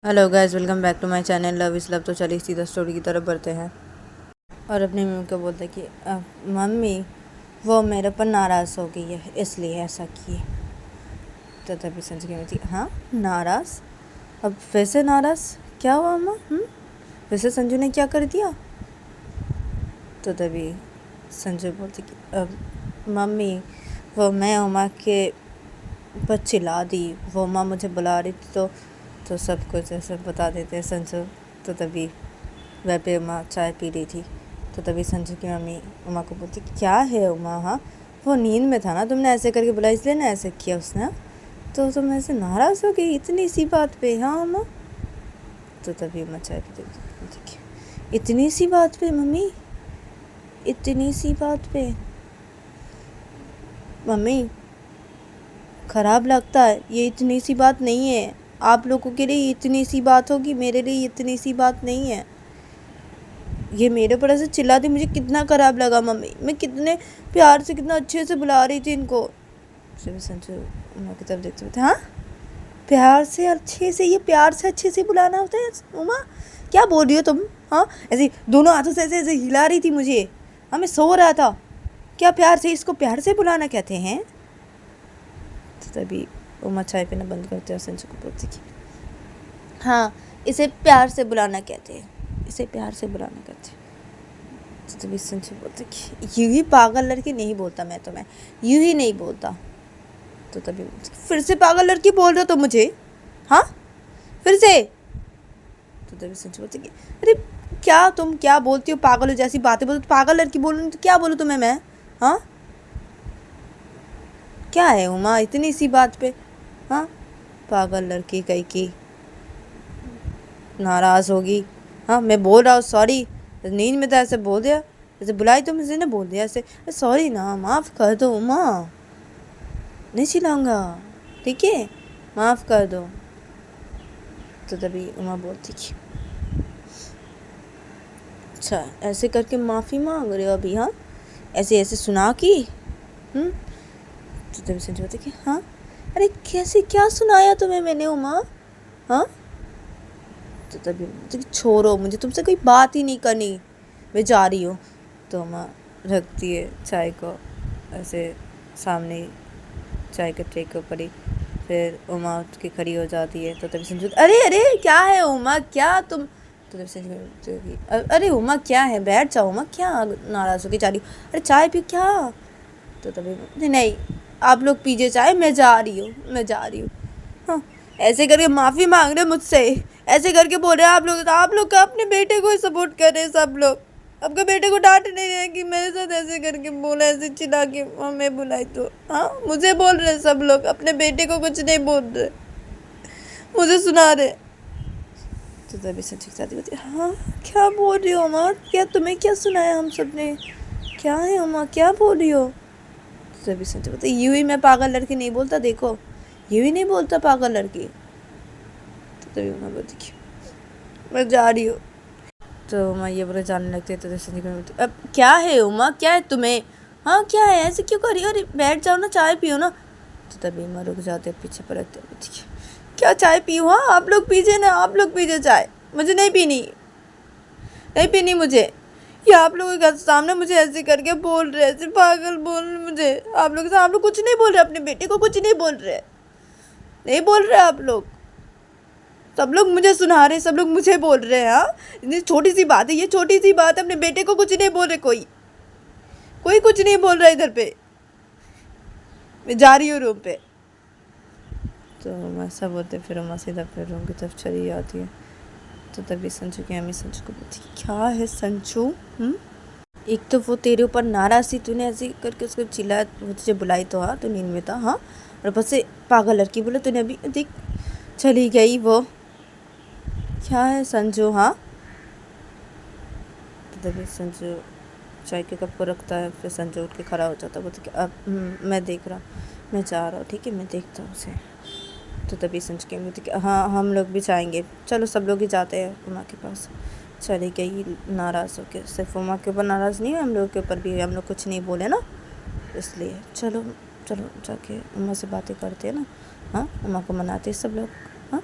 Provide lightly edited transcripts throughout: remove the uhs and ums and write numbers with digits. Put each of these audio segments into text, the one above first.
Hello guys, welcome back to my channel love is love. तो चलिए सीधा story की तरफ बढ़ते हैं। और अपनी मम्मी को बोलते कि मम्मी वो मेरे पर नाराज़ हो गई है इसलिए ऐसा किए। तो तभी संजू की मम्मी, हाँ नाराज़? अब फिर से नाराज़? क्या हुआ अम्मा? फिर से संजू ने क्या कर दिया? तो तभी संजू बोलती कि मम्मी वो मैं उमा के पर चिल्ला दी, वो माँ मुझे बुला रही थी तो सब कुछ ऐसे बता देते हैं संजू। तो तभी वह पे उमा चाय पी रही थी। तो तभी संजू की मम्मी उमा को बोलती क्या है उमा, हाँ वो नींद में था ना, तुमने ऐसे करके बुला इसलिए ना ऐसे किया उसने, हाँ? तो तुम ऐसे नाराज़ हो गई इतनी सी बात पे, हाँ उमा? तो तभी उमा चाय पीती बोलती इतनी सी बात पे मम्मी, इतनी सी बात पे मम्मी ख़राब लगता है, ये इतनी सी बात नहीं है। आप लोगों के लिए इतनी सी बात होगी, मेरे लिए इतनी सी बात नहीं है। ये मेरे पर ऐसे चिल्ला दी, मुझे कितना ख़राब लगा मम्मी, मैं कितने प्यार से कितना अच्छे से बुला रही थी इनको। संजू उमा की तरफ देखते हुए, हाँ प्यार से अच्छे से, ये प्यार से अच्छे से बुलाना होता है उमा? क्या बोल रही हो तुम? हाँ ऐसे दोनों हाथों से ऐसे ऐसे हिला रही थी मुझे, हाँ मैं सो रहा था। क्या प्यार से, इसको प्यार से बुलाना कहते हैं? तो तभी उमा चाय पीना बंद करते हैं और संजू को बोलती कि हाँ इसे प्यार से बुलाना कहते हैं, इसे प्यार से बुलाना कहते हैं। तो तभी संजू बोलते कि यूँ ही पागल लड़की नहीं बोलता मैं, तो मैं यूँ ही नहीं बोलता। तो तभी फिर से पागल लड़की बोल रहे हो तो मुझे, हाँ फिर से? तो तभी संजू बोलते कि अरे क्या तुम क्या बोलती हो, पागल जैसी बातें बोलते, पागल लड़की बोल रही तो क्या बोलूँ तुम्हें मैं, हाँ? क्या है उमा इतनी सी बात पे, हाँ पागल लड़की कहीं की नाराज़ होगी? हाँ मैं बोल रहा हूँ सॉरी, नींद में तो ऐसे बोल दिया, ऐसे बुलाई तो मुझे ने बोल दिया ऐसे, सॉरी ना, माफ़ कर दो उमा, नहीं चिल्लाऊंगा ठीक है, माफ़ कर दो। तो तभी उमा बोलती कि अच्छा ऐसे करके माफ़ी मांग रहे हो अभी, हाँ ऐसे ऐसे सुना की? तो तभी संजू बोलती कि हाँ अरे कैसे, क्या सुनाया तुम्हें मैंने उमा, हाँ? तो तभी छोड़ो, मुझे तुमसे कोई बात ही नहीं करनी, मैं जा रही हूँ। तो उमा रखती है चाय को ऐसे सामने, चाय के ट्रे के ऊपर ही। फिर उमा उठ के खड़ी हो जाती है। तो तभी संजू अरे अरे क्या है उमा, क्या तुम? तो तभी संजू अरे उमा क्या है, बैठ जाओ उमा, क्या नाराज़ होकर जा रही हो? अरे चाय पी क्या? तो तभी नहीं आप लोग पीजिए चाय, मैं जा रही हूँ, मैं जा रही हूँ। हाँ ऐसे करके माफ़ी मांग रहे मुझसे, ऐसे करके बोल रहे हैं आप लोग का अपने बेटे को सपोर्ट कर रहे हैं सब लोग, आपके बेटे को डांट नहीं रहे कि मेरे साथ ऐसे करके बोला, ऐसे चिल्ला के मैं बुलाई तो, हाँ मुझे बोल रहे सब लोग, अपने बेटे को कुछ नहीं बोल रहे, मुझे सुना रहे। तो तभी संजू की शादी होती है, हाँ क्या बोल रही हो अम्मा, क्या तुम्हें क्या सुनाया हम सब ने, क्या है अम्मा क्या बोल रही हो? तो तभी संजू बोलते यूँ ही मैं पागल लड़की नहीं बोलता, देखो यूँ ही नहीं बोलता पागल लड़की। तो तभी मैं बोलती कि मैं जा रही हूँ। तो उमा ये बोले जाने लगते हैं। तो संजू बोलती अब क्या है उमा, क्या है तुम्हें, हाँ क्या है, ऐसे क्यों कर रही हो, अरे बैठ जाओ ना, चाय पियो ना। तो तभी उमा रुक जाते पीछे पलटते बोलती क्या चाय पीऊँ, हाँ आप लोग पीजिए ना, आप लोग पीजिए चाय, मुझे नहीं पीनी, नहीं पीनी मुझे। ये आप लोगों के सामने मुझे ऐसे करके बोल रहे, ऐसे पागल बोल रहे मुझे, आप लोग आप लोग कुछ नहीं बोल रहे, अपने बेटे को कुछ नहीं बोल रहे, नहीं बोल रहे आप लोग, सब लोग मुझे सुना रहे, सब लोग मुझे बोल रहे हैं, हाँ इतनी छोटी सी बात है, ये छोटी सी बात है, अपने बेटे को कुछ नहीं बोल रहे, कोई कुछ नहीं बोल रहा इधर पे, मैं जा रही हूँ रूम पे। तो मैं सब बोलते फिर उमा सीधा फिर रूम की तरफ चली जाती है। तो तभी संजू की अम्मी संजू को बोलती क्या है संजू, एक तो वो तेरे ऊपर नाराज़ थी, तूने ऐसे करके उसको चिल्लाया, वो तुझे बुलाई तो, हाँ तो नींद में था, हाँ और ऊपर से पागल लड़की बोले तूने, अभी देख चली गई वो, क्या है संजू, हाँ? तो तभी संजू चाय के कप को रखता है, फिर संजू उठ के खड़ा हो जाता है, बोलते कि अब मैं देख रहा, मैं जा रहा हूँ, ठीक है मैं देखता हूँ उसे। तो तभी संजू के बोलते कि हाँ हम लोग भी जाएंगे, चलो सब लोग ही जाते हैं उमा के पास। चली गई नाराज़ होकर, सिर्फ उमा के ऊपर नाराज़ नहीं है, हम लोग के ऊपर भी, हम लोग कुछ नहीं बोले ना इसलिए, चलो चलो जाके उमा से बातें करते हैं ना, हाँ उमा को मनाते हैं सब लोग, हाँ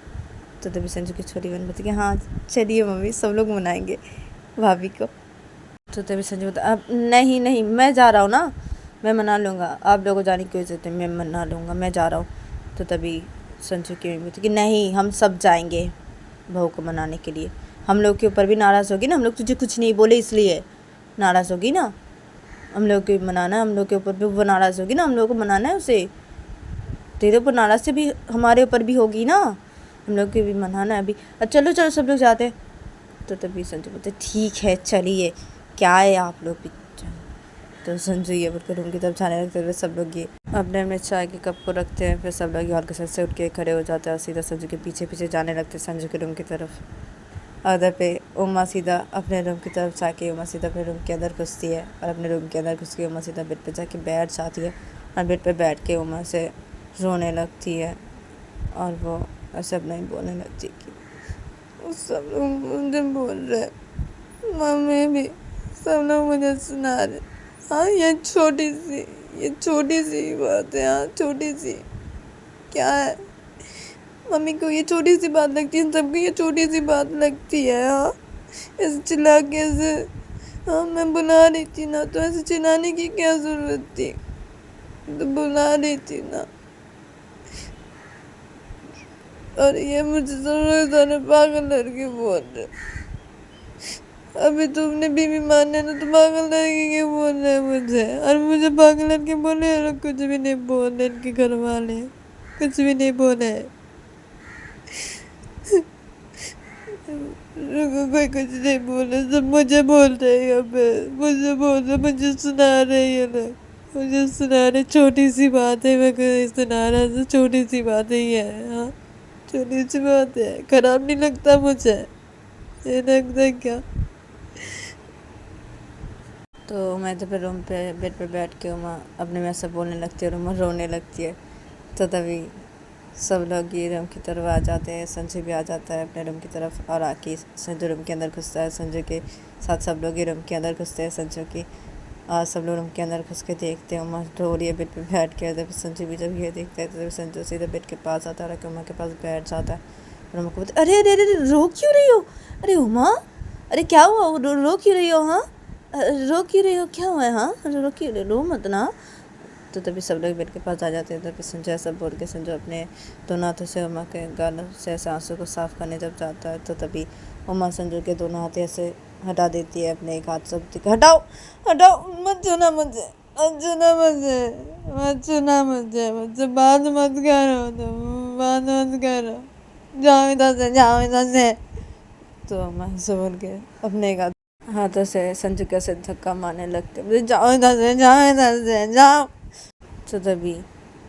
तो तभी संजू की छोटी बहन बोलती कि हाँ चलिए मम्मी, सब लोग मनाएंगे भाभी को। तो तभी संजू बोलता अब नहीं नहीं, मैं जा रहा हूँ ना, मैं मना लूँगा, आप लोगों को जाने की कोई ज़रूरत नहीं, मैं मना लूँगा, मैं जा रहा हूँ। तो तभी संजू की मम्मी बोलती कि नहीं, हम सब जाएंगे बहू को मनाने के लिए। हम लोग के ऊपर भी नाराज़ होगी ना, हम लोग तुझे कुछ नहीं बोले इसलिए नाराज़ होगी ना, हम लोग को मनाना है, हम लोग के ऊपर भी वो नाराज़ होगी ना, हम लोग को मनाना है उसे। तेरे ऊपर नाराज़ से भी हमारे ऊपर भी होगी ना, हम लोग को भी मनाना है अभी। चलो चलो सब लोग जाते हैं। तो तभी संजू बोलते ठीक है चलिए, क्या है आप लोग भी। तो संजू ये बोलकर रूम की तरफ जाने लगते हुए सब लोग ये अपने अपने चाय के कप को रखते हैं। फिर सब लोग हल्के से उठ के खड़े हो जाते हैं और सीधा संजू के पीछे पीछे जाने लगते हैं संजू के रूम की तरफ। अदर पे उमा सीधा अपने रूम की तरफ जाके उमा सीधा अपने रूम के अंदर घुसती है और अपने रूम के अंदर घुस के उमा सीधा बेड पे जाके बैठ जाती है और बेड पे बैठ के उमा से रोने लगती है और वो ऐसे अपना ही बोलने लगती है कि सब लोग मुझे बोल रहे, मम्मी भी सब लोग मुझे सुना रहे, हाँ ये छोटी सी बात है, हाँ छोटी सी क्या है, मम्मी को ये छोटी सी बात लगती है, सबको ये छोटी सी बात लगती है। हाँ ऐसे चिल्ला के ऐसे, हाँ मैं बुला रही थी ना, तो ऐसे चिल्लाने की क्या ज़रूरत थी, तो बुला रही थी ना। और ये मुझे सारे पागल लड़के बोल रहे, अभी तुमने बीवी माने ना, तो पागल लड़के के बोल रहे मुझे, और मुझे पागल लड़के बोले और कुछ भी नहीं बोले, इनके घर वाले कुछ भी नहीं बोले। कोई कुछ नहीं बोले, सब मुझे बोल रहे हैं, यहाँ पे मुझे बोल रहे, मुझे सुना रहे ये लोग, मुझे सुना रहे छोटी सी बात है, मैं कोई सुना रहा तो छोटी सी बात ही है। हाँ छोटी सी बात है, खराब नहीं लगता मुझे, ये लगता है क्या। तो मैं तो फिर रूम पे बेड पे बैठ के उमा अपने में सब बोलने लगती है और उमा रोने लगती है। तो तभी सब लोग ये रूम की तरफ आ जाते हैं, संजय भी आ जाता है अपने रूम की तरफ और आके संजय रूम के अंदर घुसता है। संजय के साथ सब लोग ये रूम के अंदर घुसते हैं संजय की, और सब लोग रूम के अंदर घुस के देखते हैं उमा रो रही है बेड पे बैठ के। जब संजय भी जब ये देखता है तो संजय सीधे बेड के पास आता है और उमा के पास बैठ जाता है और उमा को बोलते अरे अरे अरे रो क्यों रही हो, अरे उमा अरे क्या हुआ, रो क्यों रही हो, हाँ रो क्यों रही हो, क्या हुआ है, हाँ रो क्यों रही, रो मत ना। तो तभी सब लोग बेड के पास आ जाते हैं। तभी संजय सब बोल के संजय अपने दोनों हाथों से उमा के गालों से ऐसे आंसू को साफ करने जब जाता है, तो तभी उमा संजय के दोनों हाथ ऐसे हटा देती है, अपने एक हाथ सब हटाओ हटाओ, मत छूना मुझे, मत छूना मुझे, मत छूना मुझे, मुझसे बात मत करो, तुम बात मत करो, जाओ इधर से, जाओ इधर से। तो उमा से बोल के अपने एक हाथों से संजू के से धक्का मारने लगते, मुझे जाओ इधर से, जाओ इधर से, जाओ। तो तभी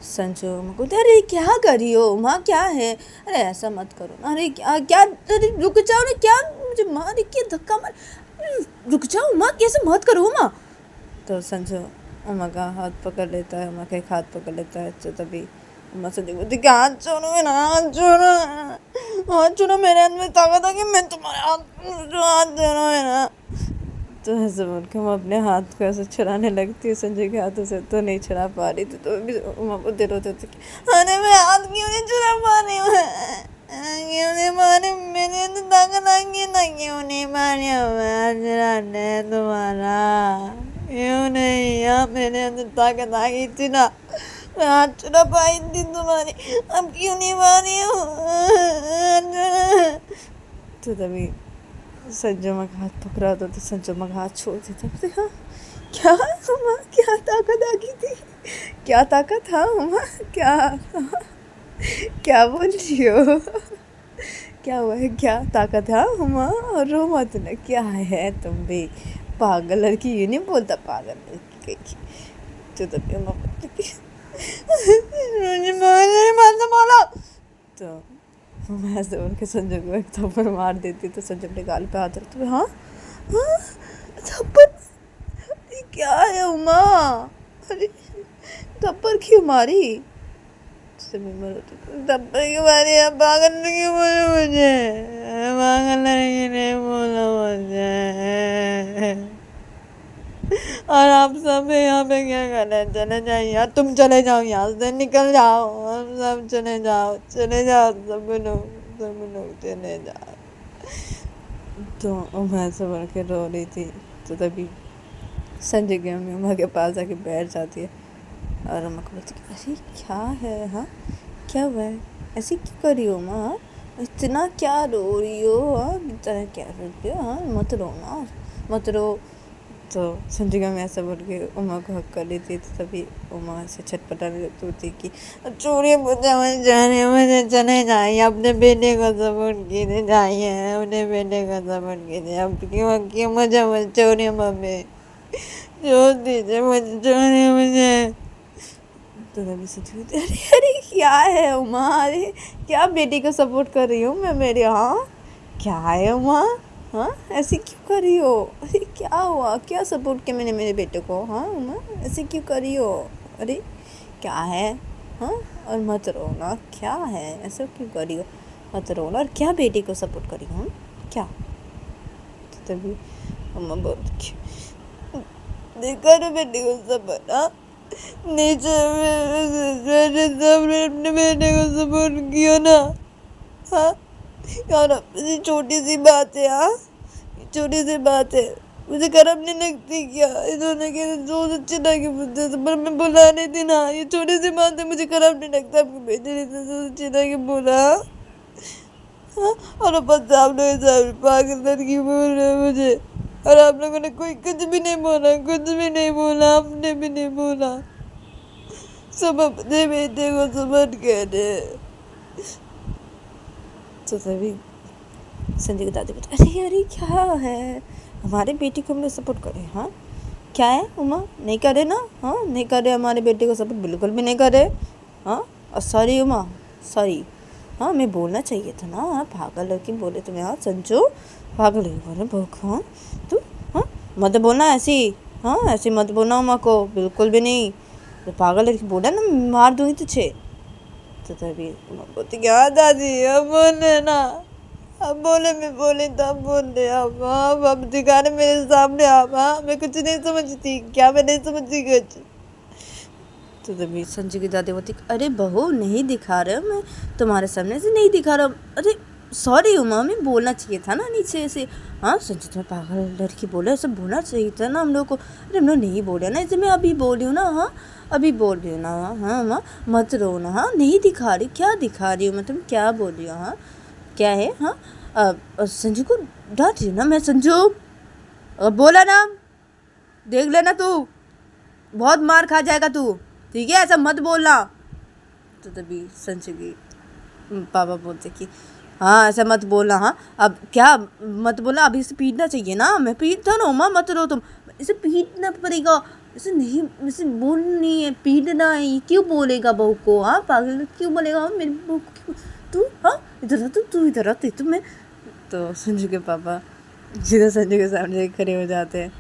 संजू को अरे क्या कर रही हो माँ, क्या है, अरे ऐसा मत करो ना, अरे क्या क्या, अरे रुक जाओ ना, क्या मुझे माँ देखिए धक्का मार, रुक जाओ माँ, कैसे मत करो माँ। तो संजू उमा का हाथ पकड़ लेता है, उमा का एक हाथ पकड़ लेता है। तो तभी उमा संजू बोलती कि हाथ छोड़ो मेरा, हाथ छोड़ो, हाथ छोड़ो, मेरे हाथ में ताकत आ कि मैं तुम्हारे हाथ छोड़ो मेरा। तो ऐसे बोल के मैं अपने हाथ को ऐसे छुड़ाने लगती हूँ संजय के हाथों से, तो नहीं छुड़ा पा रही थी। तो भी उमा को देर होते थे अरे मैं हाथ क्यों नहीं छुड़ा पा रही हूँ, क्यों नहीं पा रही, मेरे तो ताकत आ गई ना, क्यों नहीं पा रही हूँ मैं हाथ छुड़ाने तुम्हारा, क्यों नहीं, यहाँ मेरे अंदर ताकत आ गई थी ना, मैं हाथ छुड़ा पाई थी तुम्हारी, अब क्यों नहीं पा रही हूँ। तो तभी संजू माँ का हाथ पकड़ा होता तो संजू माँ का हाथ छोड़ देता, हाँ क्या उमा, क्या ताकत आ गई थी, क्या ताकत, हाँ उमा क्या, क्या बोल रही हो, क्या हुआ है, क्या ताकत है, हाँ उमा और रो मत ना, क्या है तुम भी पागल लड़की, ये नहीं बोलता पागल लड़की कहीं। तो तभी उमा बोलती बोलो, तो मैं ऐसे उनके संजय को एक थप्पड़ मार देती, तो संजय अपने गाल पे हाथ रखते, हाँ हाँ थप्पड़, क्या है उमा, अरे थप्पड़ क्यों मारी, थप्पड़ क्यों मारी, आप पागल क्यों बोले मुझे, पागल नहीं बोला मुझे, और आप सब यहाँ पे क्या कर रहे हैं, चले जाइए यार, तुम चले जाओ यहाँ से, निकल जाओ, हम सब चले जाओ सब लोग, सब लोग चले जाए। तो उमा ऐसे बोल के रो रही थी। तो तभी संजय की मम्मी उमा के पास आके बैठ जाती है और उमा को बोलती है, अरे क्या है, हाँ क्या हुआ है, ऐसी क्यों कर रही हो उमा, हाँ इतना क्या रो रही हो, हाँ इतना क्या रो रही हो, हाँ मत रो ना, मत रो। तो संजय की मम्मी ऐसा बोल के उमा को हक कर लेती है। तो तभी उमा से छटपटाने लगती होती कि चोरी मुझे जाने, मुझे चले जाइए, अपने बेटे को सपोर्ट कीजिए, जाइए अपने बेटे को सपोर्ट कीजिए, अब क्यों क्यों मुझे चोरी मम्मी छोड़ दीजिए, मुझे चोरी मुझे। तो तभी सोची होती, अरे अरे क्या है उमा, अरे क्या बेटी को सपोर्ट कर रही हूँ मैं मेरे, हाँ क्या है उमा, हाँ ऐसे क्यों कर रही हो, अरे क्या हुआ, क्या सपोर्ट किया मैंने मेरे बेटे को, हाँ उमा ऐसे क्यों कर रही हो, अरे क्या है, हाँ और मत रोना, क्या है ऐसा क्यों कर रही हो, मत रोना, और क्या बेटी को सपोर्ट कर रही हूँ क्या। तो तभी अम्मा बोलती, देखा ना बेटी को सपोर्ट, हाँ नीचे मैंने सबने अपने बेटे को सपोर्ट किया ना, हाँ यार अपनी छोटी सी बात है, हाँ छोटी सी बात है, मुझे खराब नहीं लगती क्या, इन्होंने के सोच अच्छी लगी मुझे, पर मैं बुला नहीं थी ना, ये छोटी सी बात है, मुझे खराब नहीं लगता, आपके बेटे ने सोच अच्छी लगी बोला, हाँ और बस आप लोग पागल लड़की बोल रहे मुझे, और आप लोगों ने कोई कुछ भी नहीं बोला, कुछ भी नहीं बोला, आपने भी नहीं बोला, सब अपने बेटे को समझ गए। तो तभी संजय की दादी बोलती, अरे अरे क्या है, हमारे बेटे को हम लोग सपोर्ट करें, हाँ क्या है उमा, नहीं करे ना, हाँ नहीं करे हमारे बेटे को सपोर्ट, बिल्कुल भी नहीं करे, हाँ सॉरी उमा सॉरी, हाँ मैं बोलना चाहिए था ना, हाँ पागल लड़की बोले तुम्हें, हाँ संजू पागल लड़की बोले भूख, हाँ तू हाँ मत बोलना ऐसी, हाँ ऐसी मत बोलना उमा को, बिल्कुल भी नहीं, तो पागल लड़की बोला ना मार दूंगी तुझे। तो तभी उमा बोलती, क्या दादी अब बोले ना, अब बोले, मैं बोली तो अब बोल रहे आप, हाँ अब दिखा रहे मेरे सामने आप, हाँ मैं कुछ नहीं समझती क्या, मैं नहीं समझती कुछ। तो तभी संजय की दादी बोलती, अरे बहू नहीं दिखा रहे, मैं तुम्हारे सामने से नहीं दिखा रहा, अरे सॉरी उमा मैं बोलना चाहिए था ना नीचे से, हाँ संजय तुम्हें पागल लड़की बोले, ऐसे बोलना चाहिए था ना हम लोग को, अरे हम लोग नहीं बोले ना, इसे मैं अभी बोल रही हूँ ना, हाँ अभी बोल रही हूँ ना, हाँ माँ मत रो ना, हाँ नहीं दिखा रही, क्या दिखा रही हूँ मैं, तुम क्या बोल रही हो, हाँ क्या है, हाँ संजू को डांट रही हूँ ना मैं, संजू बोला ना देख लेना तू, बहुत मार खा जाएगा तू, ठीक है ऐसा मत बोलना। तो तभी संजू की पापा बोलते कि हाँ ऐसा मत बोलना, हाँ अब क्या मत बोलना, अभी इसे पीटना चाहिए ना, मैं पीटता ना उमा, मत रो तुम, इसे पीटना पड़ेगा, इसे नहीं, इसे बोलनी है, पीटना है, क्यों बोलेगा बहू को, हाँ पागल क्यों बोलेगा, हाँ मेरी बहू को क्यों, तू हाँ इधर तू इधर आ, तू मैं। तो संजू के पापा सीधा संजू के सामने खड़े हो जाते हैं,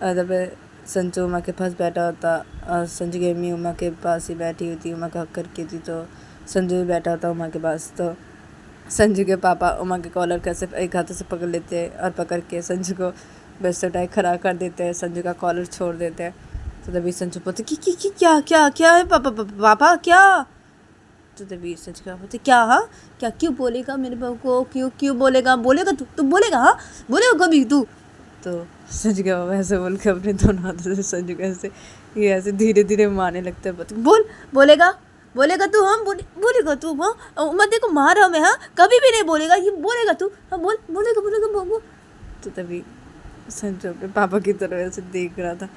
और तब संजू उमा के पास बैठा होता, और संजू की अम्मी उमा के पास ही बैठी होती, उमा का हक करके थी, तो संजू भी बैठा होता उमा के पास। तो संजू के पापा उमा के कॉलर कैसे एक हाथों से पकड़ लेते हैं, और पकड़ के संजू को बेड से उठाए खड़ा कर देते हैं, संजू का कॉलर छोड़ देते हैं। तो तभी संजू बोलते कि क्या क्या क्या है पापा पापा क्या। तो तभी संजू का बोलते क्या, हाँ क्या क्यों बोलेगा मेरे बहू को, क्यों बोलेगा, बोलेगा तू बोलेगा, हाँ बोलेगा कभी तू। तो संजू के बाबा ऐसे बोल के अपने दोनों हाथों से संजू को ऐसे ये ऐसे धीरे धीरे मारने लगते हैं, बोलेगा तू, हाँ बोलेगा तू, हाँ मत देखो मार रहा मैं, हाँ कभी भी नहीं बोलेगा, ये बोलेगा तू, हाँ बोलेगा। तो तभी संजू अपने पापा की तरफ ऐसे देख रहा था,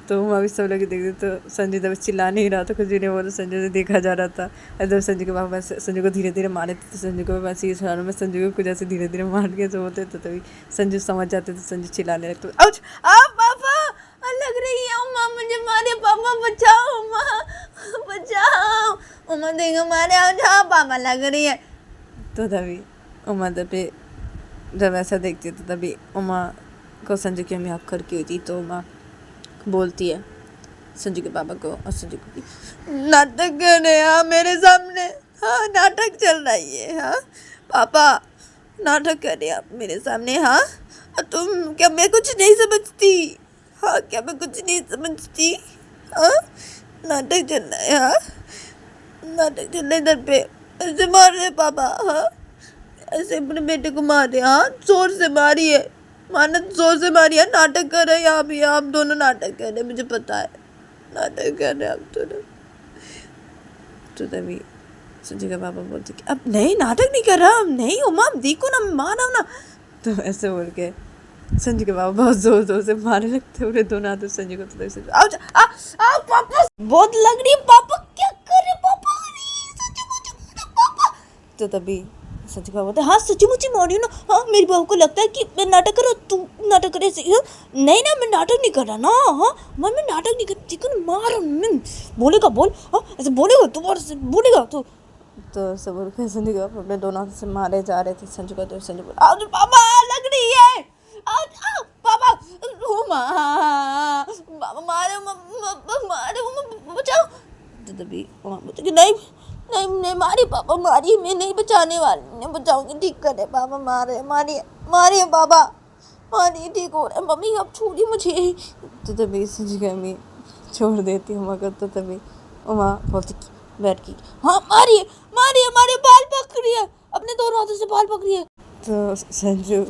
तो वहाँ भी सब लोग देख रहे, तो संजू तब चिल्ला नहीं रहा था, कुछ भी नहीं बोला, संजू से देखा जा रहा था। और जब संजू के पापा संजू को धीरे धीरे मारे थे, तो संजू को बस ये शहरों में संजू को कुछ ऐसे धीरे धीरे मार के जो होते, तो तभी संजू समझ जाते, तो संजू चिल्लाने लगते, आउच पापा लग रही है उमा, मुझे मारे पापा, बचाओ उमा बचाओ, उमा देखो मारे, आओ पापा लग रही है। तो तभी उमा तभी जब ऐसा देखती तो तभी उमा को संजू की अम्मी हक करके हुई थी, तो उमा बोलती है संजू के पापा को और संजू को कि नाटक कर रहे हैं मेरे सामने, हाँ नाटक चल रही है, हाँ पापा नाटक कर रहे हैं आप मेरे सामने, हाँ तुम क्या मैं कुछ नहीं समझती, हाँ क्या मैं कुछ नहीं समझती, हाँ नाटक चल रहा है, हाँ नाटक चल रहा है इधर पे, ऐसे मार रहे पापा, हाँ ऐसे अपने बेटे को मारे? हाँ, जोर से मारी है, माना जोर से मारी है। नाटक कर रहे हैं यहाँ भी, आप दोनों नाटक कर रहे हैं, मुझे पता है नाटक कर रहे हैं आप दोनों। तो तभी संजू का पापा बोलते कि अब नहीं, नाटक नहीं कर रहा, नहीं उमा देखो ना, माना ना। तो ऐसे बोल के संजू के पापा बहुत जोर जोर से मारने लगते, उन्हें दोनों हाथों संजू को। तो ऐसे आओ पापा, बहुत लग रही है पापा, क्या कर रहे पापा, पापा। तो तभी संजू का बोलते हाँ सच्ची मुच्ची मारी ना, हाँ मेरी बहू को लगता है कि मैं नाटक करो, तू नाटक करे। नहीं ना, मैं नाटक नहीं कर रहा ना, हाँ मैं नाटक नहीं कर, चिकन मार बोलेगा बोल, हाँ ऐसे बोलेगा तू, और बोलेगा तो सब बोल के संजू का अपने दोनों हाथ से मारे जा रहे थे संजू का। तो संजू बोल आओ पापा, लग रही है, आओ पापा, पापा मारे मारे बचाओ। तो तभी बोलते कि नहीं नहीं नहीं मारी पापा, मारी, मैं नहीं बचाने वाली, नहीं बचाऊंगी, ठीक करे पापा, मारे मारिए मारिए पापा, मारिए, ठीक हो रहा है मम्मी, अब छोड़िए मुझे। तो तभी संजू की अम्मी छोड़ देती उमा को। तो तभी उमा बोलती बैठ की हाँ मारिए मारिए मारिए, बाल पकड़िए, अपने दोनों हाथों से बाल पकड़िए। तो संजू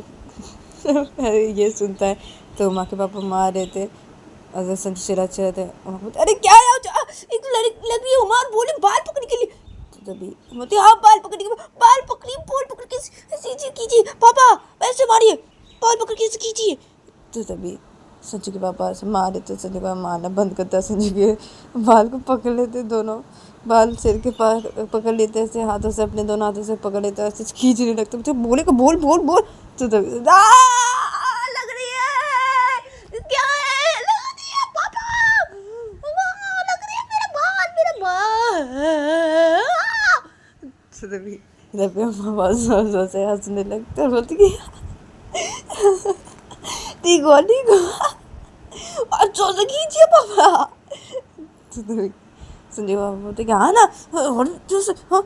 ये सुनता है तो उमा के पापा मार रहे थे, और संजू चिल्लाते थे। उमा बोलते अरे क्या है, एक लगी उमा बोले बाल पकड़ने के लिए। तो तभी बोलते हाँ बाल पकड़ने के, बाल पकड़िए, बाल पकड़ के ऐसे कीजिए पापा, ऐसे मारिए, बाल पकड़ के ऐसे कीजिए। तो तभी संजू के पापा ऐसे मार देते, संजू का मारना बंद करता, संजू के बाल को पकड़ लेते, दोनों बाल सिर के पास पकड़ लेते, ऐसे हाथों से, अपने दोनों हाथों से पकड़ लेते, ऐसे खींचने लगते, मुझे बोलेगा बोल बोल बोल। तो तभी लग रही है, क्या है, लग रही है पापा, लग रही है, मेरा बाल। तो तभी बहुत जोर जोर से हंसने लगते और बोलती कि ठीक हो और जोर से खींचिए पापा। तो तभी संजू बाबा बोलते कि हाँ ना, और जोर, हाँ।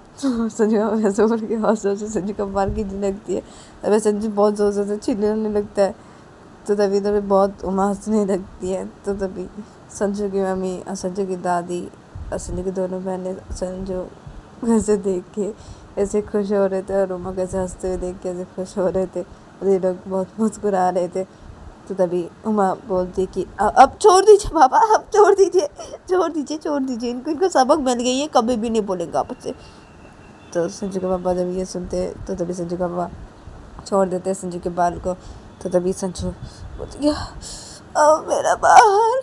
संजू बाबा ऐसे बोल के बहुत जोर से संजू का बाल खींचने लगती है, तभी संजू बहुत जोर जोर से चिल्लाने लगता है। तो तभी बहुत उमा हंसने लगती है। तो तभी संजू की मम्मी और संजू की दादी और संजू की दोनों बहनें संजू कैसे देख के ऐसे खुश हो रहे थे, और उमा कैसे हंसते हुए देख के ऐसे खुश हो रहे थे, और ये लोग बहुत मुस्कुरा रहे थे। तो तभी उमा बोलती कि अब छोड़ दीजिए पापा, अब छोड़ दीजिए, इनको सबक मिल गई है, कभी भी नहीं बोलेंगे आपस से। तो संजू के पापा जब ये सुनते तो तभी संजू का पापा छोड़ देते संजू के बाल को। तो तभी संजू बोलती अब मेरा बाल।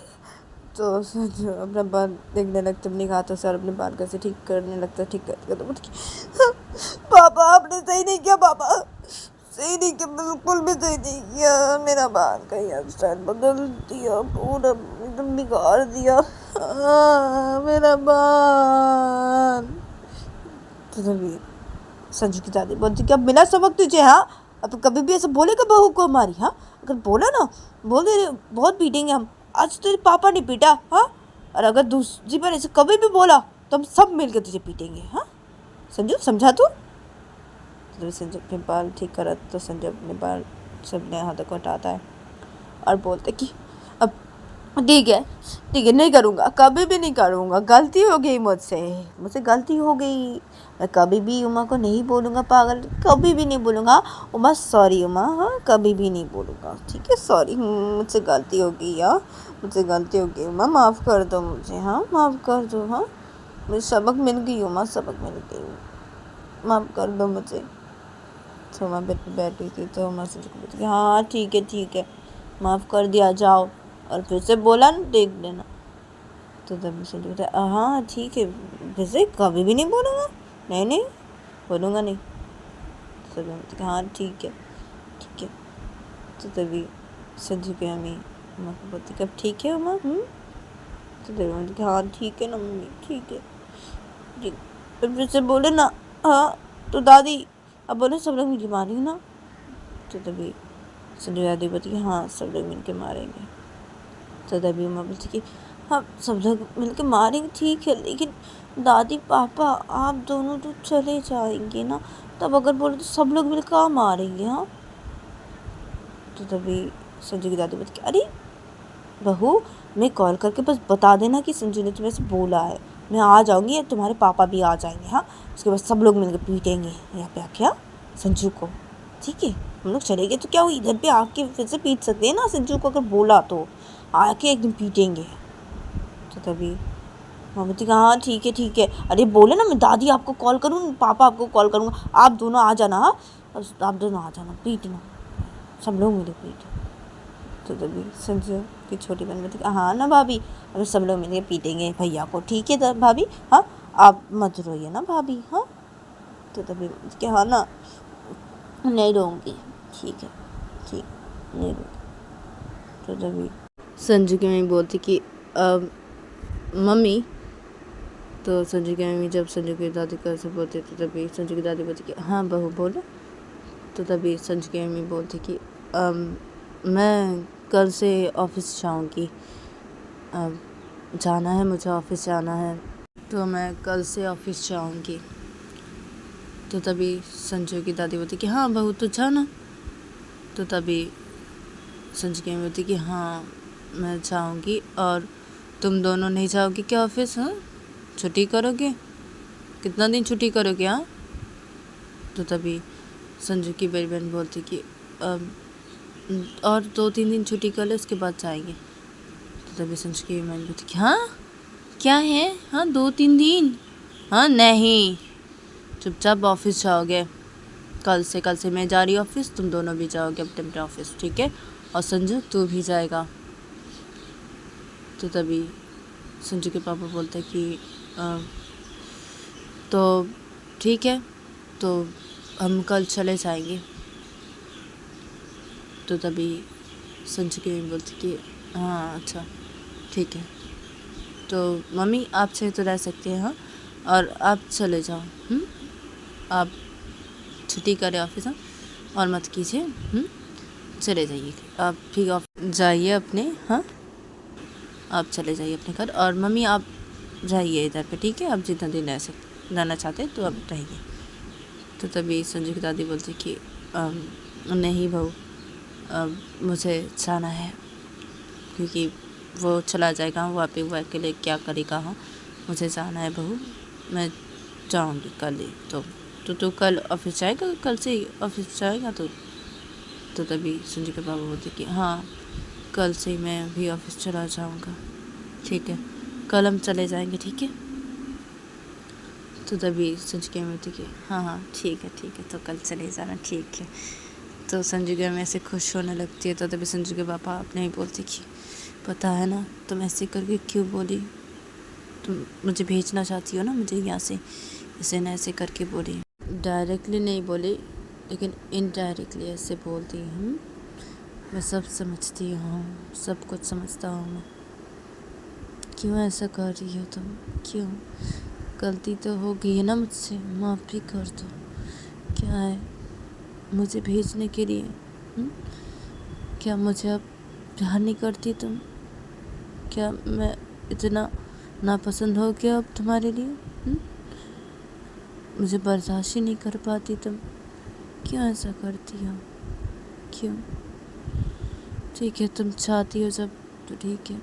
तो संजू अपना बाल देखने लगते अपने हाथों से, और अपने बाल कैसे ठीक करने लगता, ठीक करते तो बोलती पापा आपने सही नहीं किया, पापा सही नहीं किया, बिल्कुल भी सही नहीं किया, मेरा बाल का हेयर स्टाइल बदल दिया, पूरा एकदम बिगाड़ दिया, मेरा बाल। तो तभी संजू की दादी बोलती कि अब मिला सबक तुझे, हाँ अब कभी भी ऐसा बोलेगा बहू को हमारी, हाँ अगर बोला ना, बोल दे बहुत पीटेंगे हम, आज तेरे पापा ने पीटा, हाँ और अगर दूसरी बार ऐसे कभी भी बोला तो हम सब मिलकर तुझे पीटेंगे, हाँ संजू समझा तू। तो संजू अपने बाल ठीक करा, तो संजू अपने बाल से अपने हाथों को हटाता है और बोलते कि अब ठीक है नहीं करूँगा, कभी भी नहीं करूँगा, गलती हो गई मुझसे गलती हो गई, मैं कभी भी उमा को नहीं बोलूँगा पागल, कभी भी नहीं बोलूँगा उमा, सॉरी उमा, हाँ कभी भी नहीं बोलूँगा, ठीक है सॉरी, मुझसे गलती हो गई, हाँ मुझसे गलती हो गई उमा, माफ़ कर दो मुझे, हाँ माफ़ कर दो, हाँ मुझे सबक मिल गई उमा, सबक मिल गई, माफ़ कर दो मुझे। तो उमा बेड पर बैठी थी, तो उमा से बोलती हाँ ठीक है माफ़ कर दिया, जाओ, और फिर से बोला ना देख लेना। तो तभी संजू कहता हाँ ठीक है, फिर से कभी भी नहीं बोलूँगा, नहीं बोलूँगा नहीं। तो तभी बोलती हाँ ठीक है। तो तभी संजू की मम्मी उमा को बोलती कब ठीक है उमा, तो तभी बोलती हाँ ठीक है ना मम्मी, ठीक है, फिर से बोले ना, हाँ तो दादी अब बोले सब लोग मिलके मारेंगे ना। तो तभी संजू दादी बोलती हाँ सब लोग मिलके मारेंगे। तो तभी उमा बोलती कि हाँ सब लोग मिलके मारेंगे ठीक है, लेकिन दादी पापा आप दोनों तो चले जाएंगे ना, तब अगर बोले तो सब लोग मिलकर कहाँ मारेंगे, हाँ। तो तभी संजू की दादी बोलती अरे बहू मैं कॉल करके बस बता देना कि संजू ने तुम्हें से बोला है, मैं आ जाऊँगी, तुम्हारे पापा भी आ जाएंगे, हाँ उसके बाद सब लोग मिलकर पीटेंगे यहाँ पे आके, हाँ संजू को, ठीक है। हम लोग चले गए तो क्या वो इधर पे आके फिर से पीट सकते हैं ना संजू को, अगर बोला तो आके एकदम पीटेंगे। तो तभी मोमबत्ती कहा हाँ ठीक है। अरे बोले ना मैं दादी आपको कॉल करूँ, पापा आपको कॉल करूँगा, आप दोनों आ जाना। हाँ आप दोनों आ जाना, पीटना, सब लोग मिले पीट। तो तभी संजू की छोटी बहन बोलती हाँ ना भाभी, अभी सब लोग मिलकर पीटेंगे भैया को, ठीक है तब भाभी, हाँ आप मत रोइए ना भाभी, हाँ। तो तभी क्या हाँ ना, नहीं रोऊंगी, ठीक है, ठीक, नहीं रोऊंगी। तो तभी संजू की मम्मी बोलती कि मम्मी, तो संजू की मम्मी जब संजू की दादी को ऐसे बोलती तो तभी संजू की दादी बोलती कि हाँ बहू बोलो। तो तभी संजू की मम्मी बोलती कि मैं कल से ऑफिस जाऊँगी, जाना है मुझे, ऑफिस जाना है, तो मैं कल से ऑफिस जाऊँगी। तो तभी संजू की दादी बोलती कि हाँ बहू तो जाना। तो तभी संजू की मम्मी बोलती कि हाँ मैं जाऊँगी, और तुम दोनों नहीं जाओगी क्या ऑफिस? हाँ छुट्टी करोगे, कितना दिन छुट्टी करोगे? हाँ। तो तभी संजू की बड़ी बहन बोलती कि और 2-3 दिन छुट्टी कर ले, उसके बाद जाएंगे। तो तभी संजू की बहन बोलती कि हाँ क्या है, हाँ 2-3 दिन, हाँ नहीं, चुपचाप ऑफिस जाओगे कल से मैं जा रही ऑफिस, तुम दोनों भी जाओगे अपने अपने ऑफिस, ठीक है, और संजू तू भी जाएगा। तो तभी संजू के पापा बोलते कि तो ठीक है, तो हम कल चले जाएंगे। तो तभी संजू की मम्मी बोलती कि हाँ अच्छा ठीक है, तो मम्मी आप चाहे तो रह सकते हैं, हाँ, और आप चले जाओ, आप छुट्टी करें ऑफिस, हाँ, और मत कीजिए, चले जाइए, आप ठीक जाइए अपने, हाँ आप चले जाइए अपने घर, और मम्मी आप रहिए इधर पे, ठीक है, आप जितना दिन रहना चाहते हैं तो आप रहिए। तो तभी संजू की दादी बोलती कि नहीं बहू, मुझे जाना है, क्योंकि वो चला जाएगा, वहाँ पे वो अकेले क्या करेगा, हाँ मुझे जाना है बहू, मैं जाऊँगी कल ही। तो तू कल ऑफिस जाएगा, कल से ही ऑफिस जाएगा? तो तभी संजू के पापा बोलते कि हाँ कल से ही मैं भी ऑफिस चला जाऊँगा, ठीक है, कल हम चले जाएंगे, ठीक है। तो तभी संजू की मम्मी कि हाँ ठीक है, तो कल चले जाना, ठीक है। तो संजू की मम्मी ऐसे खुश होने लगती है। तो तभी संजू के पापा अपने ही बोलते कि पता है ना तुम ऐसे करके क्यों बोली, तुम मुझे भेजना चाहती हो ना मुझे यहाँ से, ऐसे न ऐसे करके बोली, डायरेक्टली नहीं बोली लेकिन इनडायरेक्टली ऐसे बोलती हूँ। मैं सब समझती हूँ, सब कुछ समझता हूँ मैं, क्यों ऐसा कर रही हो तुम, क्यों? गलती तो हो गई है ना मुझसे, माफ़ी कर दो। क्या है मुझे भेजने के लिए, क्या मुझे अब प्यार नहीं करती तुम? क्या मैं इतना नापसंद हो गया अब तुम्हारे लिए? मुझे बर्दाश्त ही नहीं कर पाती तुम, क्यों ऐसा करती हो, क्यों? ठीक है तुम चाहती हो जब, तो ठीक है,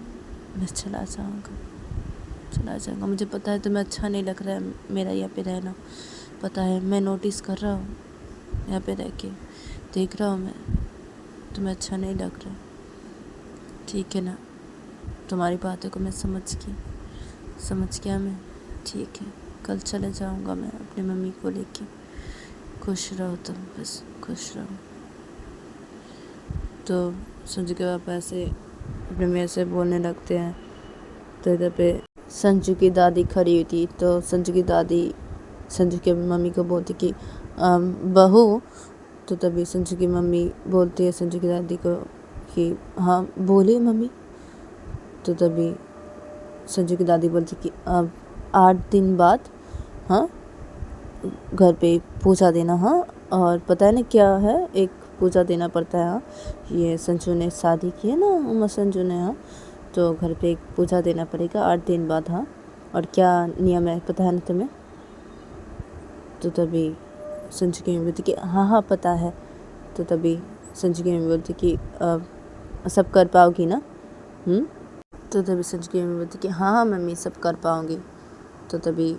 मैं चला जाऊँगा। मुझे पता है तुम्हें अच्छा नहीं लग रहा है मेरा यहाँ पे रहना, पता है, मैं नोटिस कर रहा हूँ, यहाँ पे रह के देख रहा हूँ मैं, तुम्हें अच्छा नहीं लग रहा, ठीक है ना, तुम्हारी बातों को मैं समझ गया मैं, ठीक है, कल चले जाऊँगा मैं अपनी मम्मी को लेके, खुश रहो तुम, बस खुश रहो। तो संजू के पापा ऐसे अपने मेरे से बोलने लगते हैं। तो इधर पे संजू की दादी खड़ी हुई थी। तो संजू की दादी संजू की मम्मी को बोलती कि बहू। तो तभी संजू की मम्मी बोलती है संजू की दादी को कि हाँ बोलिए मम्मी। तो तभी संजू की दादी बोलती कि 8 दिन बाद हाँ घर पे पूजा देना, हाँ, और पता है ना क्या है, एक पूजा देना पड़ता है, हाँ, ये संजू ने शादी की है ना, उमा संजू ने, हाँ, तो घर पे एक पूजा देना पड़ेगा 8 दिन बाद, हाँ, और क्या नियम है पता है ना तुम्हें? तो तभी संजू की मम्मी बोलती कि हाँ पता है। तो तभी संजू की मम्मी बोलती कि सब कर पाओगी ना? तो तभी संजू की मम्मी बोलती कि हाँ मम्मी सब कर पाऊँगी। तो तभी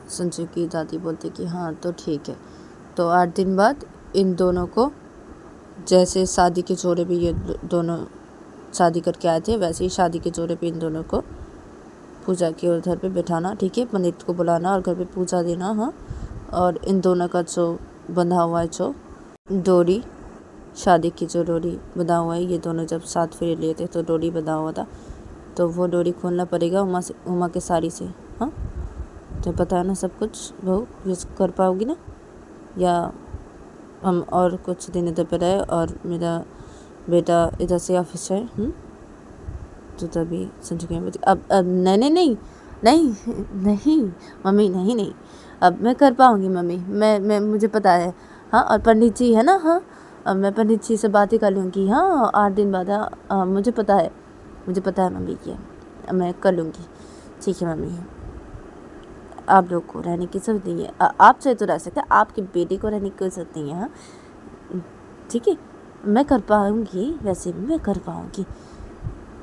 संजू की दादी बोलती कि हाँ तो ठीक है, तो 8 दिन बाद इन दोनों को, जैसे शादी के जोड़े पे ये दोनों शादी करके आए थे, वैसे ही शादी के जोड़े पे इन दोनों को पूजा के उधर पे बैठाना, ठीक है। पंडित को बुलाना और घर पे पूजा देना, हाँ। और इन दोनों का जो बंधा हुआ है, जो डोरी, शादी की जो डोरी बंधा हुआ है, ये दोनों जब 7 फेरे लिए थे तो डोरी बंधा हुआ था, तो वो डोरी खोलना पड़ेगा उमा के साड़ी से, हाँ। तो पता है ना सब कुछ बहू, ये कर पाओगी ना? या हम और कुछ दिन इधर पर रहे और मेरा बेटा इधर से ऑफिस है, तो तभी संजू की मम्मी, अब नहीं नहीं नहीं नहीं नहीं मम्मी, नहीं नहीं, अब मैं कर पाऊँगी मम्मी, मैं मुझे पता है, हाँ। और पंडित जी है ना, हाँ, अब मैं पंडित जी से बातें कर लूँगी, हाँ। 8 दिन बाद, हाँ, मुझे पता है मम्मी, ये मैं कर लूँगी, ठीक है मम्मी। आप लोग को रहने की जरूरत नहीं है, आप चाहे तो रह सकते हैं, आपके बेटे को रहने की जरूरत नहीं है, हाँ, ठीक है। मैं कर पाऊँगी, वैसे भी मैं कर पाऊँगी।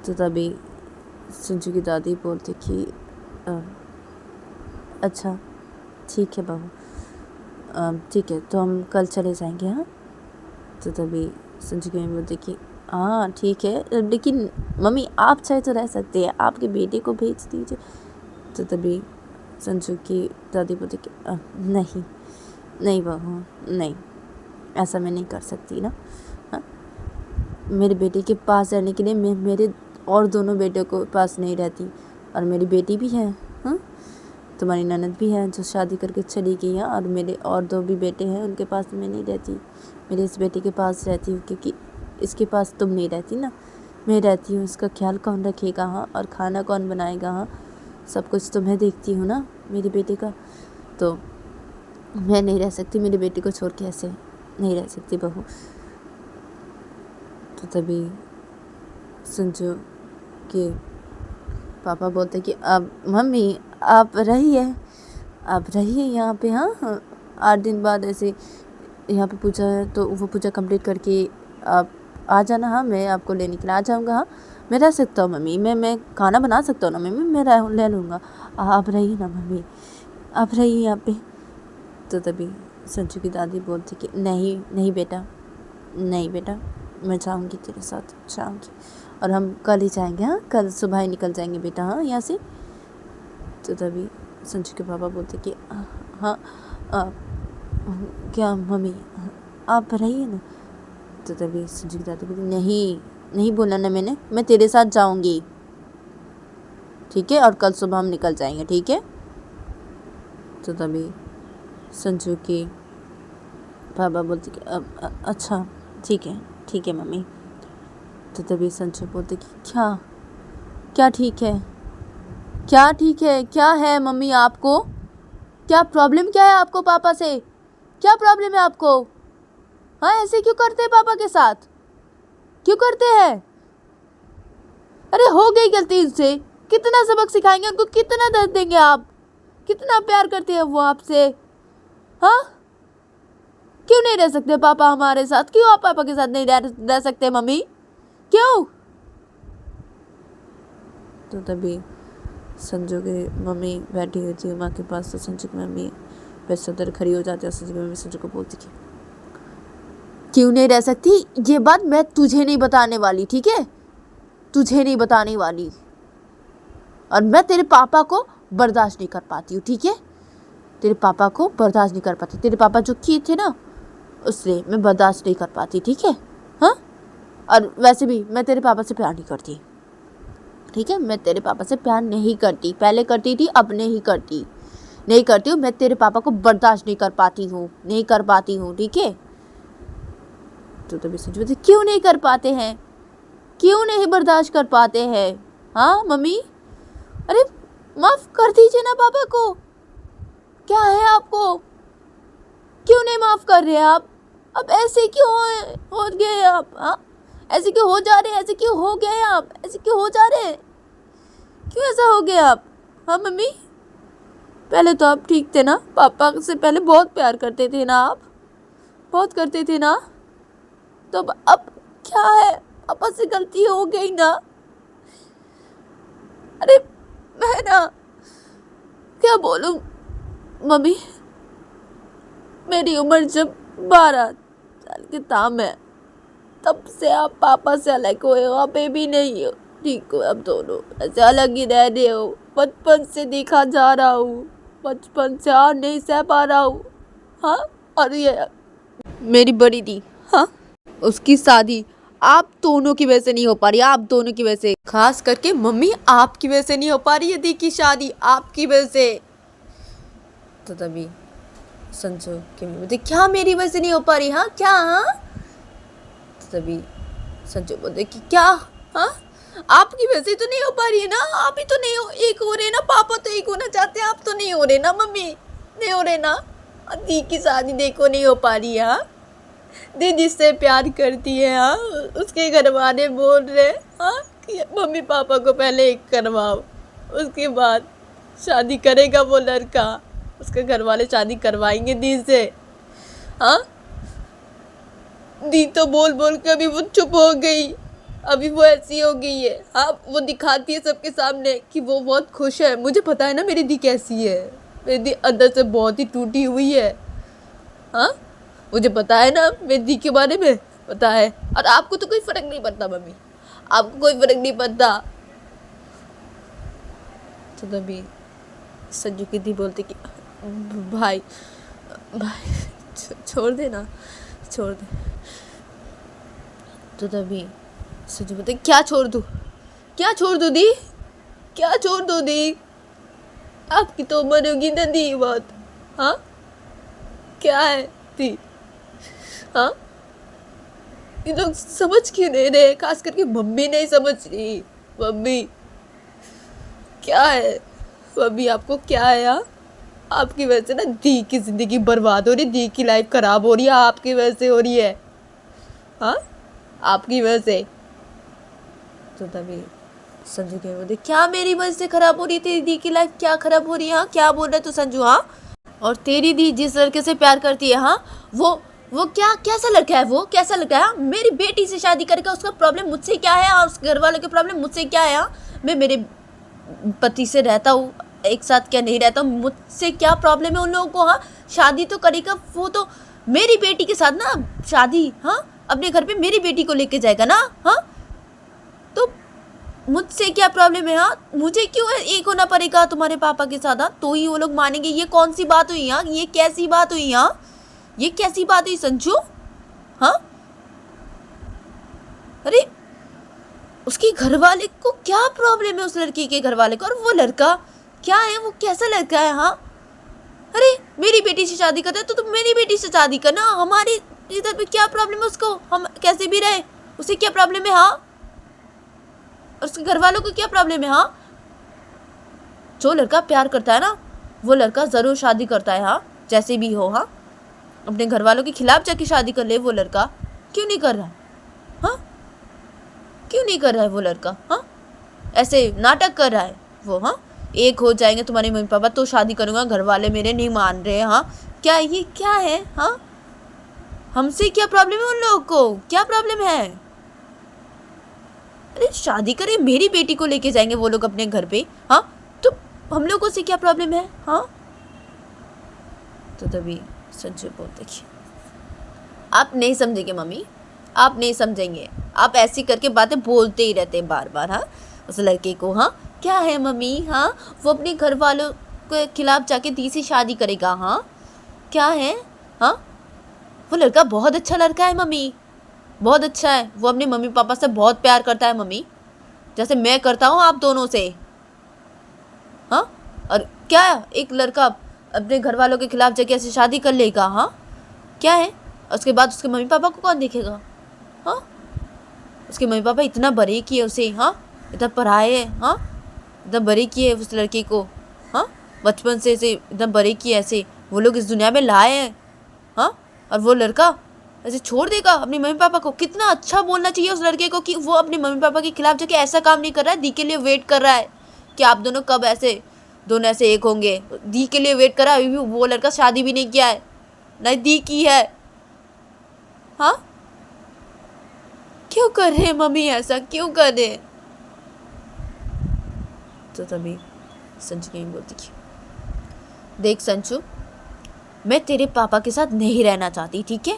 तो तभी संजू की दादी बोलती कि अच्छा ठीक है बहू, ठीक है, तो हम कल चले जाएंगे, हाँ। तो तभी संजू की मम्मी बोलती कि हाँ ठीक है, लेकिन मम्मी आप चाहे तो रह सकते हैं, आपके बेटे को भेज दीजिए। तो तभी संजू की दादी बोलती कि नहीं नहीं बहू, नहीं, ऐसा मैं नहीं कर सकती ना, हाँ। मेरे बेटे के पास रहने के लिए मैं मेरे और दोनों बेटों को पास नहीं रहती, और मेरी बेटी भी है, हाँ। तुम्हारी ननद भी है जो शादी करके चली गई है, और मेरे और 2 भी बेटे हैं, उनके पास मैं नहीं रहती, मेरे इस बेटे के पास रहती हूँ, क्योंकि इसके पास तुम नहीं रहती ना, मैं रहती हूँ। इसका ख्याल कौन रखेगा, हाँ, और खाना कौन बनाएगा, हाँ, सब कुछ तो मैं देखती हूँ ना मेरे बेटे का, तो मैं नहीं रह सकती, मेरे बेटे को छोड़ के ऐसे नहीं रह सकती बहू। तो तभी संजू के पापा बोलते कि अब मम्मी आप रहिए यहाँ पे, हाँ। 8 दिन बाद ऐसे यहाँ पे पूजा है, तो वो पूजा कंप्लीट करके आप आ जाना, हाँ, मैं आपको लेने के लिए आ जाऊँगा, हाँ। मैं रह सकता हूँ मम्मी, मैं खाना बना सकता हूँ ना मम्मी, मैं ले लूँगा, आप रहिए ना मम्मी, आप रहिए यहाँ पे। तो तभी संजू की दादी बोलती कि नहीं नहीं बेटा, नहीं बेटा, मैं जाऊँगी तेरे साथ, जाऊँगी, और हम कल ही जाएंगे, हाँ, कल सुबह ही निकल जाएंगे बेटा, हाँ, यहाँ से। तो तभी संजू के पापा बोलते कि हाँ, क्या मम्मी आप रहिए ना। तो तभी संजू की दादी बोलती नहीं बोला ना मैंने, मैं तेरे साथ जाऊँगी, ठीक है, और कल सुबह हम निकल जाएंगे, ठीक है। तो तभी संजू के पापा बोलते कि अच्छा ठीक है मम्मी। तो तभी संजू बोलते कि क्या ठीक है, क्या है मम्मी, आपको क्या प्रॉब्लम, क्या है आपको पापा से, क्या प्रॉब्लम है आपको, हाँ, ऐसे क्यों करते हैं पापा के साथ, क्यों करते हैं? अरे हो गई गलती इनसे, कितना सबक सिखाएंगे उनको, कितना दर्द देंगे आप, कितना प्यार करते हैं वो आपसे, हाँ। क्यों नहीं रह सकते पापा हमारे साथ, क्यों आप पापा के साथ नहीं रह सकते मम्मी, क्यों? तो तभी संजू की मम्मी बैठी हुई थी उमा के पास, तो संजू की मम्मी वैसे उधर खड़ी हो जाती है, संजू की मम्मी संजू को बोलती थी क्यों नहीं रह सकती, ये बात मैं तुझे नहीं बताने वाली, ठीक है, तुझे नहीं बताने वाली, और मैं तेरे पापा को बर्दाश्त नहीं कर पाती हूँ, ठीक है, तेरे पापा को बर्दाश्त नहीं कर पाती, तेरे पापा जो किए थे ना उससे मैं बर्दाश्त नहीं कर पाती, ठीक है, हाँ। और वैसे भी मैं तेरे पापा से प्यार नहीं करती, ठीक है, मैं तेरे पापा से प्यार नहीं करती, पहले करती थी, अब नहीं करती हूँ, मैं तेरे पापा को बर्दाश्त नहीं कर पाती हूँ, ठीक है। तो तभी संजू बोलती क्यों नहीं कर पाते हैं, क्यों नहीं बर्दाश्त कर पाते हैं, हाँ मम्मी, अरे माफ कर दीजिए ना पापा को, क्या है आपको, क्यों नहीं माफ कर रहे आप, अब ऐसे क्यों हो गए आप, हाँ, ऐसे क्यों हो जा रहे हैं, ऐसे क्यों हो गए आप, ऐसे क्यों हो जा रहे हैं, क्यों ऐसा हो गया आप, हाँ मम्मी, पहले तो आप ठीक थे ना, पापा से पहले बहुत प्यार करते थे ना आप, बहुत करते थे ना, तो अब क्या है, पापा से गलती हो गई ना, अरे मैं ना क्या बोलूं मम्मी, मेरी उम्र जब 12 साल की था मैं, तब से आप पापा से अलग हुए हो, आप बेबी नहीं हो, ठीक हो? अब दोनों ऐसे अलग ही रह रहे हो। बचपन से देखा जा रहा हूँ, बचपन से और नहीं सह पा रहा हूँ। हाँ, और ये मेरी बड़ी दी, हाँ, उसकी शादी आप दोनों की वजह से नहीं हो पा रही, आप दोनों की वजह से, खास करके मम्मी आपकी वजह से नहीं हो पा रही है दी की शादी, आपकी वजह से। तो तभी संजू की मम्मी बोलती क्या मेरी वजह से नहीं हो पा रही? हाँ क्या? हाँ, तो तभी संजू बोलते कि क्या? हाँ, आपकी वजह से तो नहीं हो पा रही है ना, आप ही तो नहीं हो एक हो रहे ना, पापा तो एक होना चाहते हैं, आप तो नहीं हो रहे ना मम्मी, नहीं हो रहे ना। दी की शादी देखो नहीं हो पा रही है। हाँ, दी जिससे प्यार करती है, हाँ, उसके घर वाले बोल रहे, हाँ, कि मम्मी पापा को पहले एक करवाओ, उसके बाद शादी करेगा वो लड़का, उसके घर वाले शादी करवाएंगे दी से। हाँ, दी तो बोल बोल के अभी वो चुप हो गई, अभी वो ऐसी हो गई है। हाँ, वो दिखाती है सबके सामने कि वो बहुत खुश है। मुझे पता है ना मेरी दी कैसी है, मेरी दी अंदर से बहुत ही टूटी हुई है। हाँ, मुझे पता है ना मेरी दी के बारे में, पता है। और आपको तो कोई फर्क नहीं पड़ता मम्मी, आपको कोई फर्क नहीं पड़ता। तो तभी संजू की दी बोलती कि भाई भाई छोड़ दे ना, छोड़ दे। तो तभी संजू बोलते क्या छोड़ दूँ, क्या छोड़ दूँ दी, क्या छोड़ दो दी, आपकी तो उम्र होगी ना दी बहुत। हाँ, क्या है दी? हाँ, ये लोग समझ क्यों नहीं रहे, खास करके मम्मी नहीं समझ रही। मम्मी क्या है, मम्मी आपको क्या है? हाँ, आपकी वजह से ना दी की जिंदगी बर्बाद हो रही, दी की लाइफ खराब हो रही है, आपकी वजह से हो रही है। हाँ, आपकी वजह से। तो तभी संजू के बोलते क्या मेरी वजह से खराब हो रही थी दी की लाइफ, क्या खराब हो रही है? हाँ, क्या बोल रहे तू संजू? हाँ, और तेरी दी जिस लड़के से प्यार करती है, हाँ, वो क्या कैसा लड़का है, वो कैसा लड़का है? हाँ, मेरी बेटी से शादी करके उसका प्रॉब्लम मुझसे क्या है, और उस घर वालों के प्रॉब्लम मुझसे क्या है? हाँ, मैं मेरे पति से रहता हूँ एक साथ, क्या नहीं रहता, मुझसे क्या प्रॉब्लम है उन लोगों को? हाँ, शादी तो करेगा वो तो मेरी बेटी के साथ ना, शादी, हाँ, अपने घर पे मेरी बेटी को लेके जाएगा ना। हाँ, तो मुझसे क्या प्रॉब्लम है? हाँ, मुझे क्यों एक होना पड़ेगा तुम्हारे पापा के साथ? हाँ, तो ही वो लोग मानेंगे। ये कौन सी बात हुई? हाँ, ये कैसी बात हुई? हाँ, ये कैसी बात हुई संजू? हाँ, अरे उसके घर वाले को क्या प्रॉब्लम है, उस लड़की के घर वाले को? और वो लड़का क्या है, वो कैसा लड़का है? हाँ, अरे मेरी बेटी से शादी करता है तो तुम मेरी बेटी से शादी करना, हमारी इधर पे क्या प्रॉब्लम है उसको, हम कैसे भी रहे, उसे क्या प्रॉब्लम है? हाँ, और उसके घर वालों को क्या प्रॉब्लम है? हाँ, जो लड़का प्यार करता है ना, वो लड़का ज़रूर शादी करता है। हाँ, जैसे भी हो। हाँ, अपने घर वालों के खिलाफ जाके शादी कर ले वो लड़का, क्यों नहीं कर रहा? हाँ, क्यों नहीं कर रहा है वो लड़का? हाँ, ऐसे नाटक कर रहा है वो। हाँ, एक हो जाएंगे तुम्हारे मम्मी पापा तो शादी करूँगा, घर वाले मेरे नहीं मान रहे। हाँ, क्या ये क्या है? हाँ, हमसे क्या प्रॉब्लम है, उन लोगों को क्या प्रॉब्लम है? अरे शादी करे, मेरी बेटी को लेके जाएंगे वो लोग अपने घर पे। हाँ, तो हम लोगों से क्या प्रॉब्लम है? हाँ, तो तभी संजू बोलते कि आप नहीं समझेंगे मम्मी, आप नहीं समझेंगे, आप ऐसी करके बातें बोलते ही रहते हैं बार बार। हाँ, उस लड़के को, हाँ क्या है मम्मी? हाँ, वो अपने घर वालों के खिलाफ जाके दी से शादी करेगा। हाँ, क्या है? हाँ, वो लड़का बहुत अच्छा लड़का है मम्मी, बहुत अच्छा है, वो अपने मम्मी पापा से बहुत प्यार करता है मम्मी, जैसे मैं करता हूँ आप दोनों से। हाँ, और क्या एक लड़का अपने घर वालों के खिलाफ जाके ऐसे शादी कर लेगा? हाँ, क्या है? उसके बाद उसके मम्मी पापा को कौन देखेगा? हाँ, उसके मम्मी पापा इतना बड़े किए उसे, हाँ, इतना पढ़ाए, हाँ, इतना बड़े किए उस लड़के को। हाँ, बचपन से ऐसे इतना बड़े किए, ऐसे वो लोग इस दुनिया में लाए हैं। हाँ, और वो लड़का ऐसे छोड़ देगा अपने मम्मी पापा को? कितना अच्छा बोलना चाहिए उस लड़के को कि वो अपने मम्मी पापा के खिलाफ जाके ऐसा काम नहीं कर रहा है, दी के लिए वेट कर रहा है कि आप दोनों कब ऐसे दोनों ऐसे एक होंगे। दी के लिए वेट कर रहा है, अभी भी वो लड़का शादी भी नहीं किया है, नहीं दी की है। हाँ, क्यों कर रहे हैं मम्मी ऐसा, क्यों कर रहे हैं? तो तभी संजू यही बोलती कि देख संजू, मैं तेरे पापा के साथ नहीं रहना चाहती, ठीक है?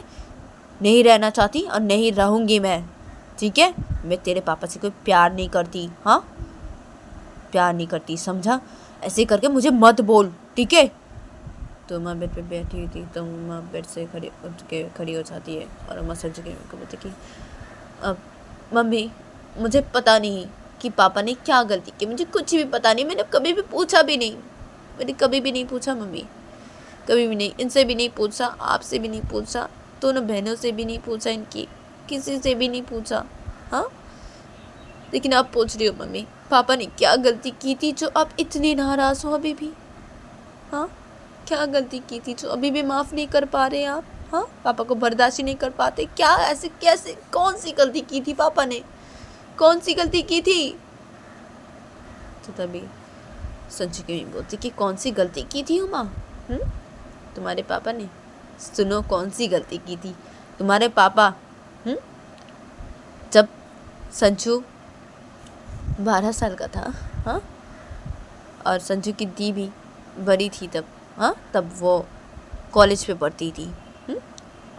नहीं रहना चाहती और नहीं रहूँगी मैं, ठीक है? मैं तेरे पापा से कोई प्यार नहीं करती, हाँ? प्यार नहीं करती, समझा? ऐसे करके मुझे मत बोल, ठीक है? तो माँ बेड पे बैठी हुई थी, तो माँ बेड से उठ के खड़ी हो जाती है और अम्मा सच के को बोलती कि अब मम्मी, मुझे पता नहीं कि पापा ने क्या गलती की, मुझे कुछ भी पता नहीं, मैंने कभी भी पूछा भी नहीं, मैंने कभी भी नहीं पूछा मम्मी, कभी भी नहीं, इनसे भी नहीं पूछा, आपसे भी नहीं पूछा, दोनों बहनों से भी नहीं पूछा, इनकी किसी से भी नहीं पूछा, हाँ? लेकिन आप पूछ रही हो मम्मी, पापा ने क्या गलती की थी जो आप इतनी नाराज़ हो अभी भी, हाँ? क्या गलती की थी जो अभी भी माफ़ नहीं कर पा रहे आप, हाँ? पापा को बर्दाश्त ही नहीं कर पाते, क्या ऐसे कैसे, कौन सी गलती की थी पापा ने, कौन सी गलती की थी? तो तभी संजू की मम्मी बोलती कि कौन सी गलती की थी उमा, तुम्हारे पापा ने? सुनो, कौन सी गलती की थी तुम्हारे पापा? जब संजू 12 साल का था, हाँ, और संजू की दी भी बड़ी थी तब, हाँ, तब वो कॉलेज पे पढ़ती थी,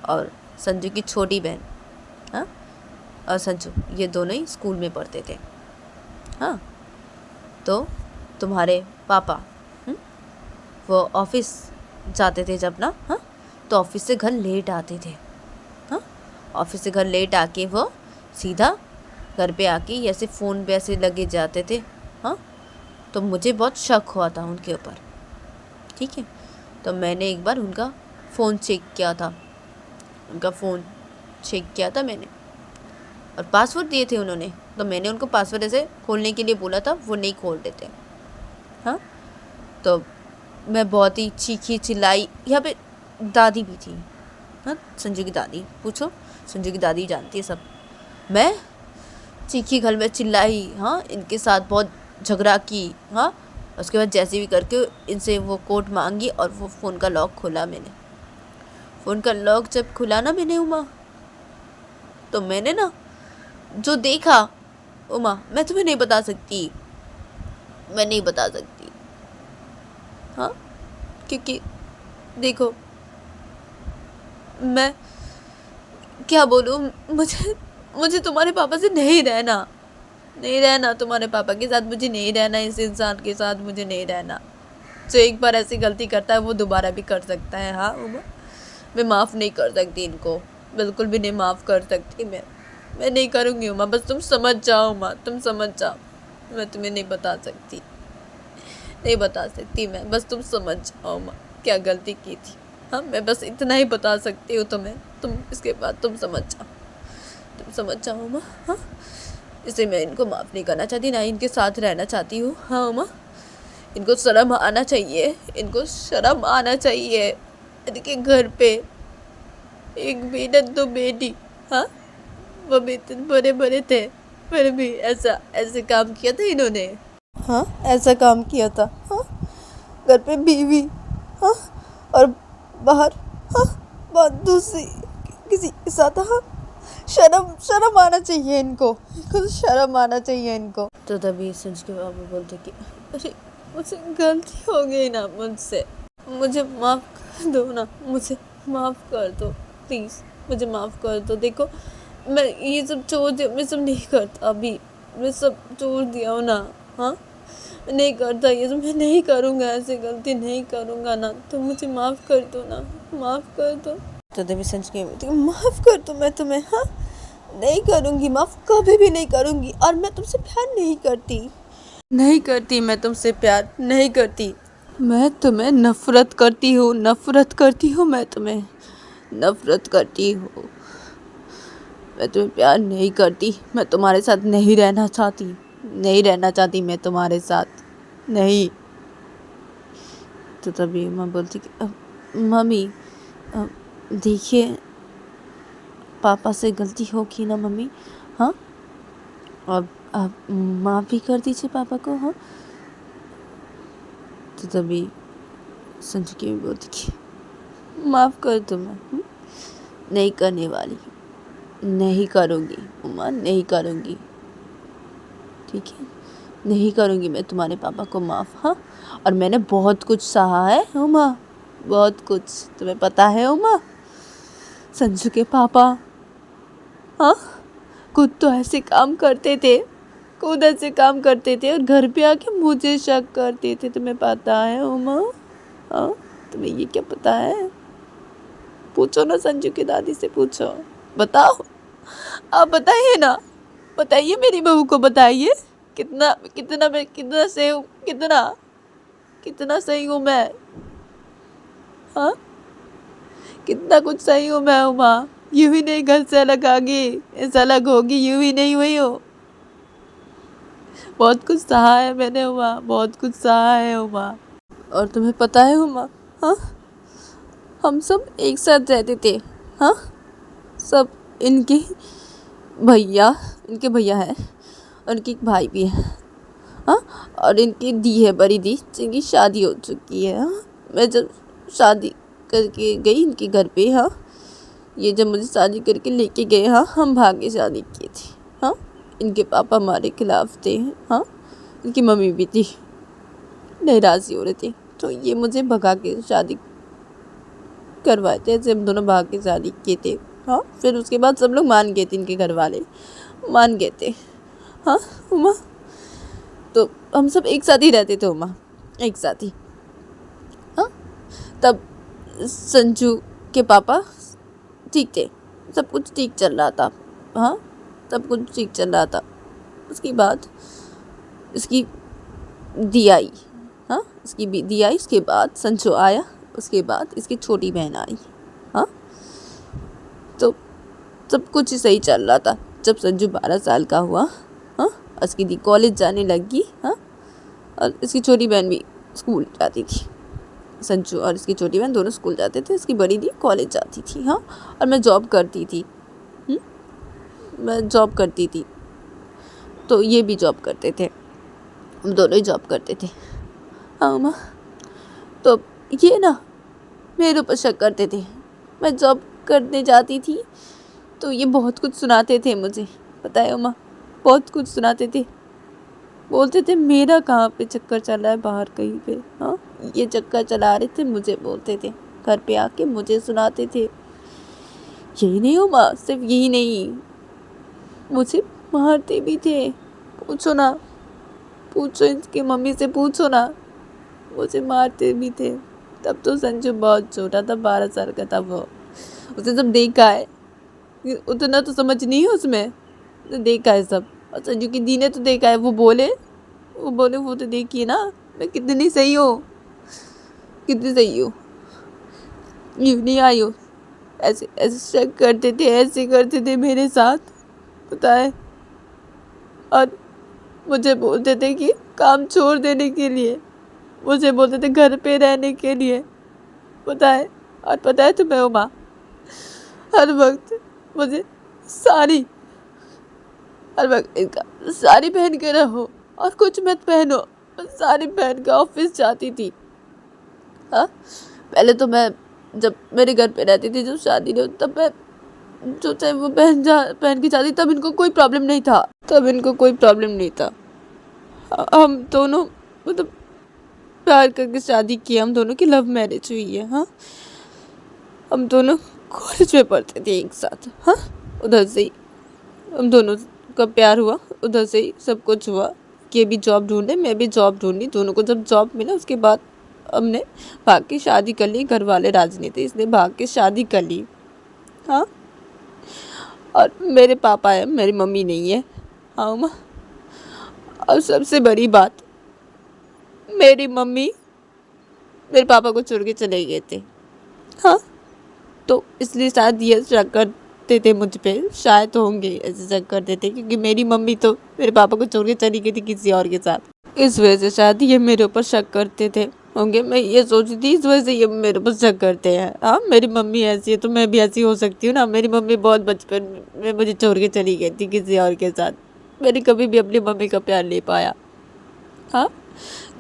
और संजू की छोटी बहन, हाँ, और संजू, ये दोनों ही स्कूल में पढ़ते थे, हाँ। तो तुम्हारे पापा वो ऑफिस जाते थे जब ना, हाँ, तो ऑफिस से घर लेट आते थे, हाँ, ऑफिस से घर लेट आके वो सीधा घर पे आके ऐसे फ़ोन पे ऐसे लगे जाते थे, हाँ। तो मुझे बहुत शक हुआ था उनके ऊपर, ठीक है? तो मैंने एक बार उनका फ़ोन चेक किया था, उनका फ़ोन चेक किया था मैंने, और पासवर्ड दिए थे उन्होंने, तो मैंने उनको पासवर्ड ऐसे खोलने के लिए बोला था, वो नहीं खोल देते, हाँ। तो मैं बहुत ही चीखी चिल्लाई, यहाँ पे दादी भी थी, हाँ, संजू की दादी, पूछो, संजू की दादी जानती है सब। मैं चीखी, घर में चिल्लाई, हाँ, इनके साथ बहुत झगड़ा की, हाँ। उसके बाद जैसे भी करके इनसे वो कोड मांगी और वो फ़ोन का लॉक खोला मैंने। फ़ोन का लॉक जब खुला ना मैंने उमा, तो मैंने ना जो देखा उमा, मैं तुम्हें नहीं बता सकती, मैं नहीं बता सकती, हाँ, क्योंकि देखो, मैं क्या बोलूँ, मुझे तुम्हारे पापा से नहीं रहना, तुम्हारे पापा के साथ मुझे नहीं रहना, इस इंसान के साथ मुझे नहीं रहना। जो एक बार ऐसी गलती करता है वो दोबारा भी कर सकता है, हाँ उमा, मैं माफ़ नहीं कर सकती इनको, बिल्कुल भी नहीं माफ़ कर सकती मैं नहीं करूँगी उमा, बस तुम समझ जाओ उमा, तुम समझ जाओ, मैं तुम्हें नहीं बता सकती मैं, बस तुम समझ जाओ उमा, क्या गलती की थी, हाँ, मैं बस इतना ही बता सकती हूँ तुम्हें, तुम इसके बाद तुम समझ जाओ उमा, हाँ। इसलिए मैं इनको माफ़ नहीं करना चाहती, ना इनके साथ रहना चाहती हूँ, हाँ उमा। इनको शर्म आना चाहिए, इनके घर पे एक बेटा 2 बेटी, हाँ, वो भी इतने बड़े थे, फिर भी ऐसे काम किया था इन्होंने, हाँ, ऐसा काम किया था, हाँ, घर पे बीवी, हाँ, और बाहर, हाँ, बात दूसरी किसी के साथ, हाँ। शर्म आना चाहिए इनको, शर्म आना चाहिए इनको। तो तभी संज के बाबू बोलते कि अरे मुझसे गलती हो गई ना, मुझे माफ़ कर दो ना, मुझे माफ़ कर दो प्लीज़, मुझे माफ़ कर दो। देखो, मैं ये सब छोड़ दिया, मैं सब नहीं करता अभी, मैं सब छोड़ दिया हूँ ना, हाँ, नहीं करता ये सब, मैं नहीं करूँगा, ऐसे गलती नहीं करूँगा ना, तो मुझे माफ़ कर दो ना, माफ़ कर दो। तो देवी संज के माफ़ कर दो, मैं तुम्हें, हाँ, नहीं करूँगी माफ़, कभी भी नहीं करूँगी, और मैं तुमसे प्यार नहीं करती, मैं तुमसे प्यार नहीं करती, मैं तुम्हें नफ़रत करती हूँ, मैं तुम्हें नफ़रत करती हूँ, मैं तुम्हें प्यार नहीं करती, मैं तुम्हारे साथ नहीं रहना चाहती मैं तुम्हारे साथ नहीं। तो तभी मैं बोलती कि मम्मी, देखिए, पापा से गलती होगी ना मम्मी, हाँ, अब आप माफ़ भी कर दीजिए पापा को, हाँ। तो तभी संजू की भी बोलती कि माफ़ कर दो, मैं नहीं करने वाली, नहीं करूँगी उमा, नहीं करूँगी, ठीक है, नहीं करूँगी मैं तुम्हारे पापा को माफ़, हाँ। और मैंने बहुत कुछ सहा है उमा, बहुत कुछ। तुम्हें पता है उमा, संजू के पापा हाँ खुद तो ऐसे काम करते थे, खुद ऐसे काम करते थे और घर पे आके मुझे शक करते थे। तुम्हें पता है उमा? हाँ, तुम्हें ये क्या पता है? पूछो ना, संजू की दादी से पूछो। बताओ, आप बताइए ना, बताइए मेरी बहू को, बताइए कितना कितना मैं कितना सही हूँ, कितना कितना सही हूँ मैं। हाँ, कितना कुछ सही हूँ मैं उमा। यूं ही नहीं घर से अलग आ गई, ऐसा अलग होगी, यूं ही नहीं हुई हो। बहुत कुछ सहा है मैंने उमा, बहुत कुछ सहा है उमा। और तुम्हें पता है उमा, हाँ, हम सब एक साथ रहते थे। हाँ, सब इनके भैया, इनके भैया है, उनकी एक भाई भी है। हाँ, और इनकी दी है, बड़ी दी, जिनकी शादी हो चुकी है। हाँ, मैं जब शादी करके गई इनके घर पे, हाँ, ये जब मुझे शादी करके लेके गए, हाँ, हम भागे शादी की थी। हाँ, इनके पापा हमारे खिलाफ थे। हाँ, इनकी मम्मी भी थी, नहीं राज़ी हो रहे थे, तो ये मुझे भगा के शादी करवाए थे। ऐसे हम दोनों भाग के शादी किए थे। हाँ, फिर उसके बाद सब लोग मान गए थे, इनके घर वाले मान गए थे। हाँ उमा, तो हम सब एक साथ ही रहते थे उमा, एक साथ ही। हाँ, तब संजू के पापा ठीक थे, सब कुछ ठीक चल रहा था। हाँ, सब कुछ ठीक चल रहा था। उसके बाद इसकी दी आई। हाँ, इसकी दी आई, उसके बाद संजू आया, उसके बाद इसकी छोटी बहन आई। हाँ, तो सब कुछ ही सही चल रहा था। जब संजू 12 साल का हुआ, हाँ, इसकी दी कॉलेज जाने लगी। हाँ, और इसकी छोटी बहन भी स्कूल जाती थी। संजू और इसकी छोटी बहन दोनों स्कूल जाते थे, इसकी बड़ी दी कॉलेज जाती थी। हाँ, और मैं जॉब करती थी। मैं जॉब करती थी, तो ये भी जॉब करते थे, हम दोनों ही जॉब करते थे। हाँ माँ, तो ये ना मेरे ऊपर शक करते थे। मैं जॉब करने जाती थी तो ये बहुत कुछ सुनाते थे मुझे, पता है उमा, बहुत कुछ सुनाते थे। बोलते थे मेरा कहाँ पे चक्कर चला है बाहर कहीं पे। हाँ, ये चक्कर चला रहे थे, मुझे बोलते थे, घर पे आके मुझे सुनाते थे। यही नहीं उमा, सिर्फ यही नहीं, मुझे मारते भी थे। पूछो ना, पूछो इसकी मम्मी से, पूछो ना, मुझे मारते भी थे। तब तो संजू बहुत छोटा था, 12 साल का था वो। उसे सब देखा है, उतना तो समझ नहीं है उसमें, तो देखा है सब। और संजू की दी ने तो देखा है, वो बोले वो तो देखिए ना मैं कितनी सही हूँ, कितनी सही हूँ। यूँ नहीं आई हूँ, ऐसे ऐसे शक करते थे, ऐसे करते थे मेरे साथ, पता है। और मुझे बोलते थे कि काम छोड़ देने के लिए, मुझे बोलते थे घर पे रहने के लिए, पता है। और पता है तुम्हें उमा, हर वक्त मुझे साड़ी, हर वक्त इनका साड़ी पहन के रहो और कुछ मत पहनो, साड़ी पहन के ऑफिस जाती थी। हाँ, पहले तो मैं जब मेरे घर पे रहती थी, जब शादी नहीं, तब मैं जो चाहे वो पहन के जाती, तब इनको कोई प्रॉब्लम नहीं था, तब इनको कोई प्रॉब्लम नहीं था। हम दोनों मतलब प्यार करके शादी की, हम दोनों की लव मैरिज हुई है। हाँ, हम दोनों कॉलेज में पढ़ते थे एक साथ। हाँ, उधर से ही हम दोनों का प्यार हुआ, उधर से ही सब कुछ हुआ। ये भी जॉब ढूंढे, मैं भी जॉब ढूंढी, दोनों को जब जॉब मिला उसके बाद हमने भाग के शादी कर ली। घर वाले राजी नहीं थे, इसलिए भाग के शादी कर ली। हाँ, और मेरे पापा है, मेरी मम्मी नहीं है। हाँ माँ, और सबसे बड़ी बात, मेरी मम्मी मेरे पापा को छोड़ के चले गए थे। हाँ, तो इसलिए शायद ये शक करते थे मुझ पे, शायद होंगे ऐसे शक करते थे, क्योंकि मेरी मम्मी तो मेरे पापा को छोड़ के चली गई थी किसी और के साथ। इस वजह से शायद ये मेरे ऊपर शक करते थे होंगे, मैं ये सोचती थी इस वजह से ये मेरे ऊपर शक करते हैं। हाँ, मेरी मम्मी ऐसी है तो मैं भी ऐसी हो सकती हूँ ना। मेरी मम्मी बहुत बचपन में मुझे छोड़ के चली गई थी किसी और के साथ, मैंने कभी भी अपनी मम्मी का प्यार नहीं पाया। हाँ,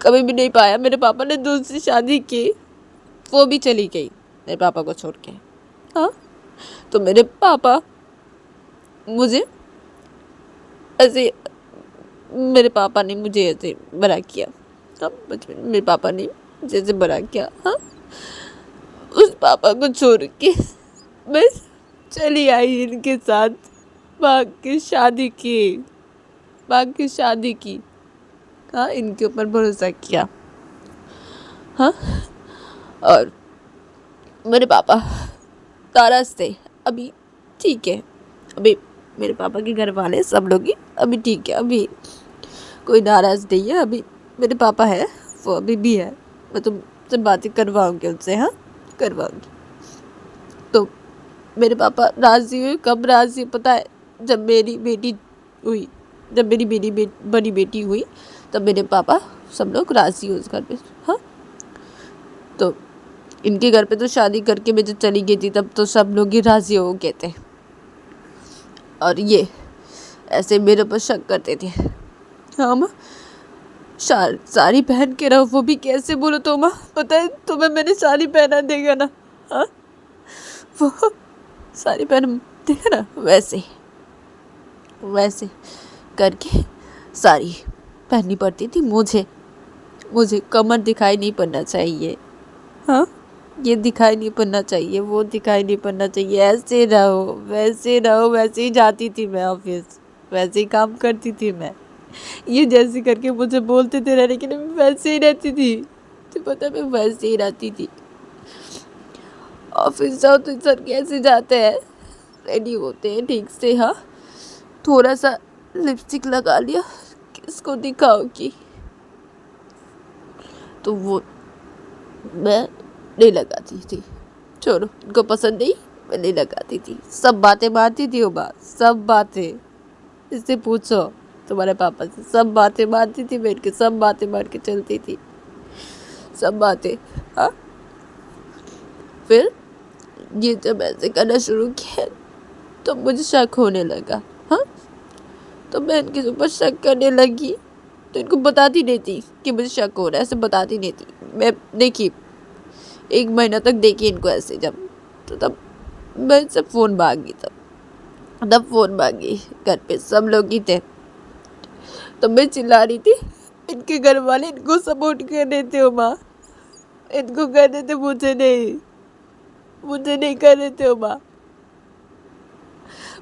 कभी भी नहीं पाया। मेरे पापा ने दूसरी शादी की, वो भी चली गई मेरे पापा को छोड़ के। हाँ, तो मेरे पापा मुझे ऐसे, मेरे पापा ने मुझे ऐसे बड़ा किया। हाँ, बचपन में मेरे पापा ने मुझे ऐसे बड़ा किया। हाँ, पापा को छोड़ के मैं चली आई इनके साथ, भाग के शादी की। हाँ, इनके ऊपर भरोसा किया। हाँ, और मेरे पापा नाराज थे। अभी ठीक है, अभी मेरे पापा के घर वाले सब लोग ही अभी ठीक है, अभी कोई नाराज नहीं है। अभी मेरे पापा है, वो अभी भी है। मैं तुमसे बातें करवाऊंगी उनसे। हाँ, करवाऊंगी। तो मेरे पापा राजी हुए, कब राजी पता है? जब मेरी बेटी हुई, जब मेरी बड़ी बेटी हुई, तब मेरे पापा सब लोग राजी हुए उस घर पे। हाँ, तो इनके घर पे तो शादी करके मैं जब चली गई थी तब तो सब लोग ही राजी हो गए थे, और ये ऐसे मेरे पर शक करते थे। हाँ माँ, साड़ी पहन के रहो, वो भी कैसे बोलो तो माँ? पता है तुम्हें मैंने साड़ी पहना देगा ना? हाँ, वो साड़ी पहन देगा ना, वैसे करके साड़ी पहननी पड़ती थी मुझे कमर दिखाई नहीं पड़ना चाहिए। हाँ, ये दिखाई नहीं पड़ना चाहिए, वो दिखाई नहीं पड़ना चाहिए, ऐसे रहो वैसे ही जाती थी मैं ऑफिस, वैसे ही काम करती थी मैं। ये जैसे करके मुझे बोलते थे रहने के लिए, मैं वैसे ही रहती थी। तो पता, मैं वैसे ही रहती थी। ऑफिस जाओ तो सर कैसे जाते हैं, रेडी होते हैं ठीक से। हाँ, थोड़ा सा लिपस्टिक लगा लिया, किसको दिखाओगी? तो वो मैं नहीं लगाती थी। छोड़ो, इनको पसंद नहीं, मैं नहीं लगाती थी। सब बातें मारती थी वो बात, सब बातें, इससे पूछो तुम्हारे पापा से। सब बातें मारती थी बैठ के, सब बातें मार के चलती थी, सब बातें। हाँ, फिर ये जब ऐसे करना शुरू किया तो मुझे शक होने लगा। हाँ, तो मैं इनके ऊपर शक करने लगी। तो इनको बताती नहीं थी कि मुझे शक हो रहा है, ऐसे बताती नहीं थी मैं। देखी 1 महीना तक देखी इनको ऐसे, जब तो तब मैं से फ़ोन मांगी, तब फ़ोन मांगी। घर पे सब लोग ही थे, तो मैं चिल्ला रही थी। इनके घर वाले इनको सपोर्ट कर रहे थे माँ, इनको कर रहे थे, मुझे नहीं कर रहे थे माँ।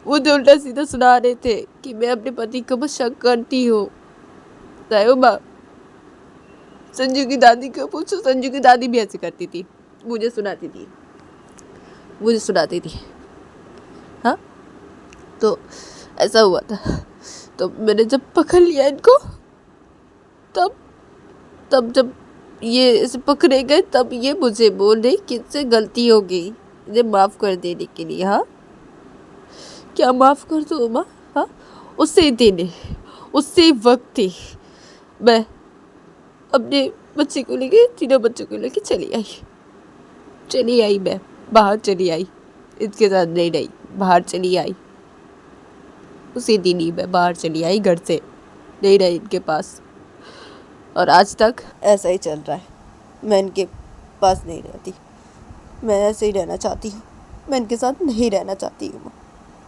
मुझे उल्टा सीधा सुना रहे थे कि मैं अपने पति को बस शक करती हूँ। माँ, संजू की दादी को पूछो, संजू की दादी भी ऐसे करती थी, मुझे सुनाती थी। हाँ, तो ऐसा हुआ था। तो मैंने जब पकड़ लिया इनको, तब जब ये इसे पकड़े गए, तब ये मुझे बोल रही कि इससे गलती हो गई, मुझे माफ़ कर देने के लिए। हाँ, क्या माफ़ कर दो माँ? हाँ, उससे वक्त ही मैं अपने बच्चे को लेके, तीनों बच्चों को लेके चली आई। मैं बाहर चली आई, इसके साथ नहीं रही, बाहर चली आई। उसी दिन ही मैं बाहर चली आई, घर से नहीं रही इनके पास। और आज तक ऐसा ही चल रहा है। मैं इनके पास नहीं रहती, मैं ऐसे ही रहना चाहती हूँ। मैं इनके साथ नहीं रहना चाहती हूँ,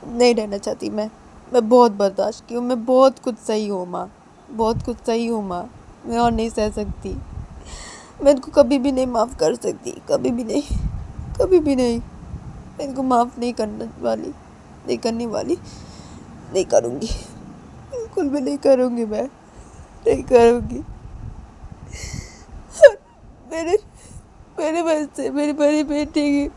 नहीं रहना चाहती। मैं बहुत बर्दाश्त की हूँ, मैं बहुत कुछ सही हूँ माँ, बहुत कुछ सही हूँ माँ। मैं और नहीं सह सकती, मैं इनको कभी भी नहीं माफ़ कर सकती, कभी भी नहीं। मैं इनको माफ़ नहीं करने वाली, नहीं करूँगी, बिल्कुल भी नहीं करूँगी, मैं नहीं करूँगी। मेरे बच्चे, मेरी बड़ी बेटी की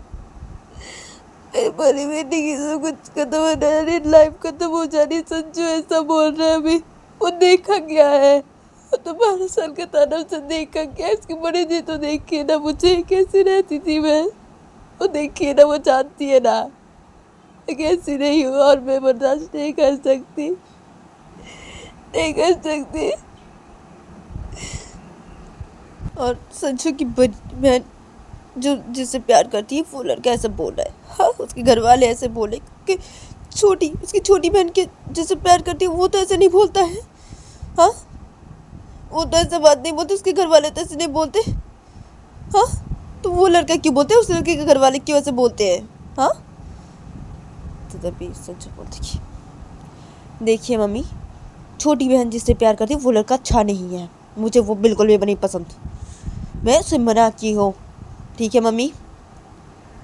सब कुछ खत्म हो रहा, लाइफ खत्म हो जानी। संजू ऐसा बोल रहा है अभी, वो देखा क्या है? वो तो 12 साल का था ना, उसे देखा क्या? इसकी बड़ी दी तो देखिए ना मुझे कैसी रहती थी मैं, वो देखिए ना, वो जानती है ना कैसी नहीं हूँ, और मैं बर्दाश्त नहीं कर सकती। और संजू की बहन जो जिससे प्यार करती है, वो लड़का ऐसा बोल रहा है। हाँ, उसके घर वाले ऐसे बोले कि उसकी छोटी बहन के जिससे प्यार करती है वो तो ऐसे नहीं बोलता है। हाँ, वो तो ऐसे बात नहीं बोलते, उसके घर वाले तो ऐसे नहीं बोलते। हाँ, तो वो लड़का क्यों बोलते हैं? उस लड़के के घर वाले क्यों ऐसे बोलते हैं? हाँ, तो तभी संजू बोलती कि देखिए मम्मी, छोटी बहन जिससे प्यार करती है वो लड़का अच्छा नहीं है, मुझे वो बिल्कुल भी नहीं पसंद, मैं उसे मना की हूँ। ठीक है मम्मी,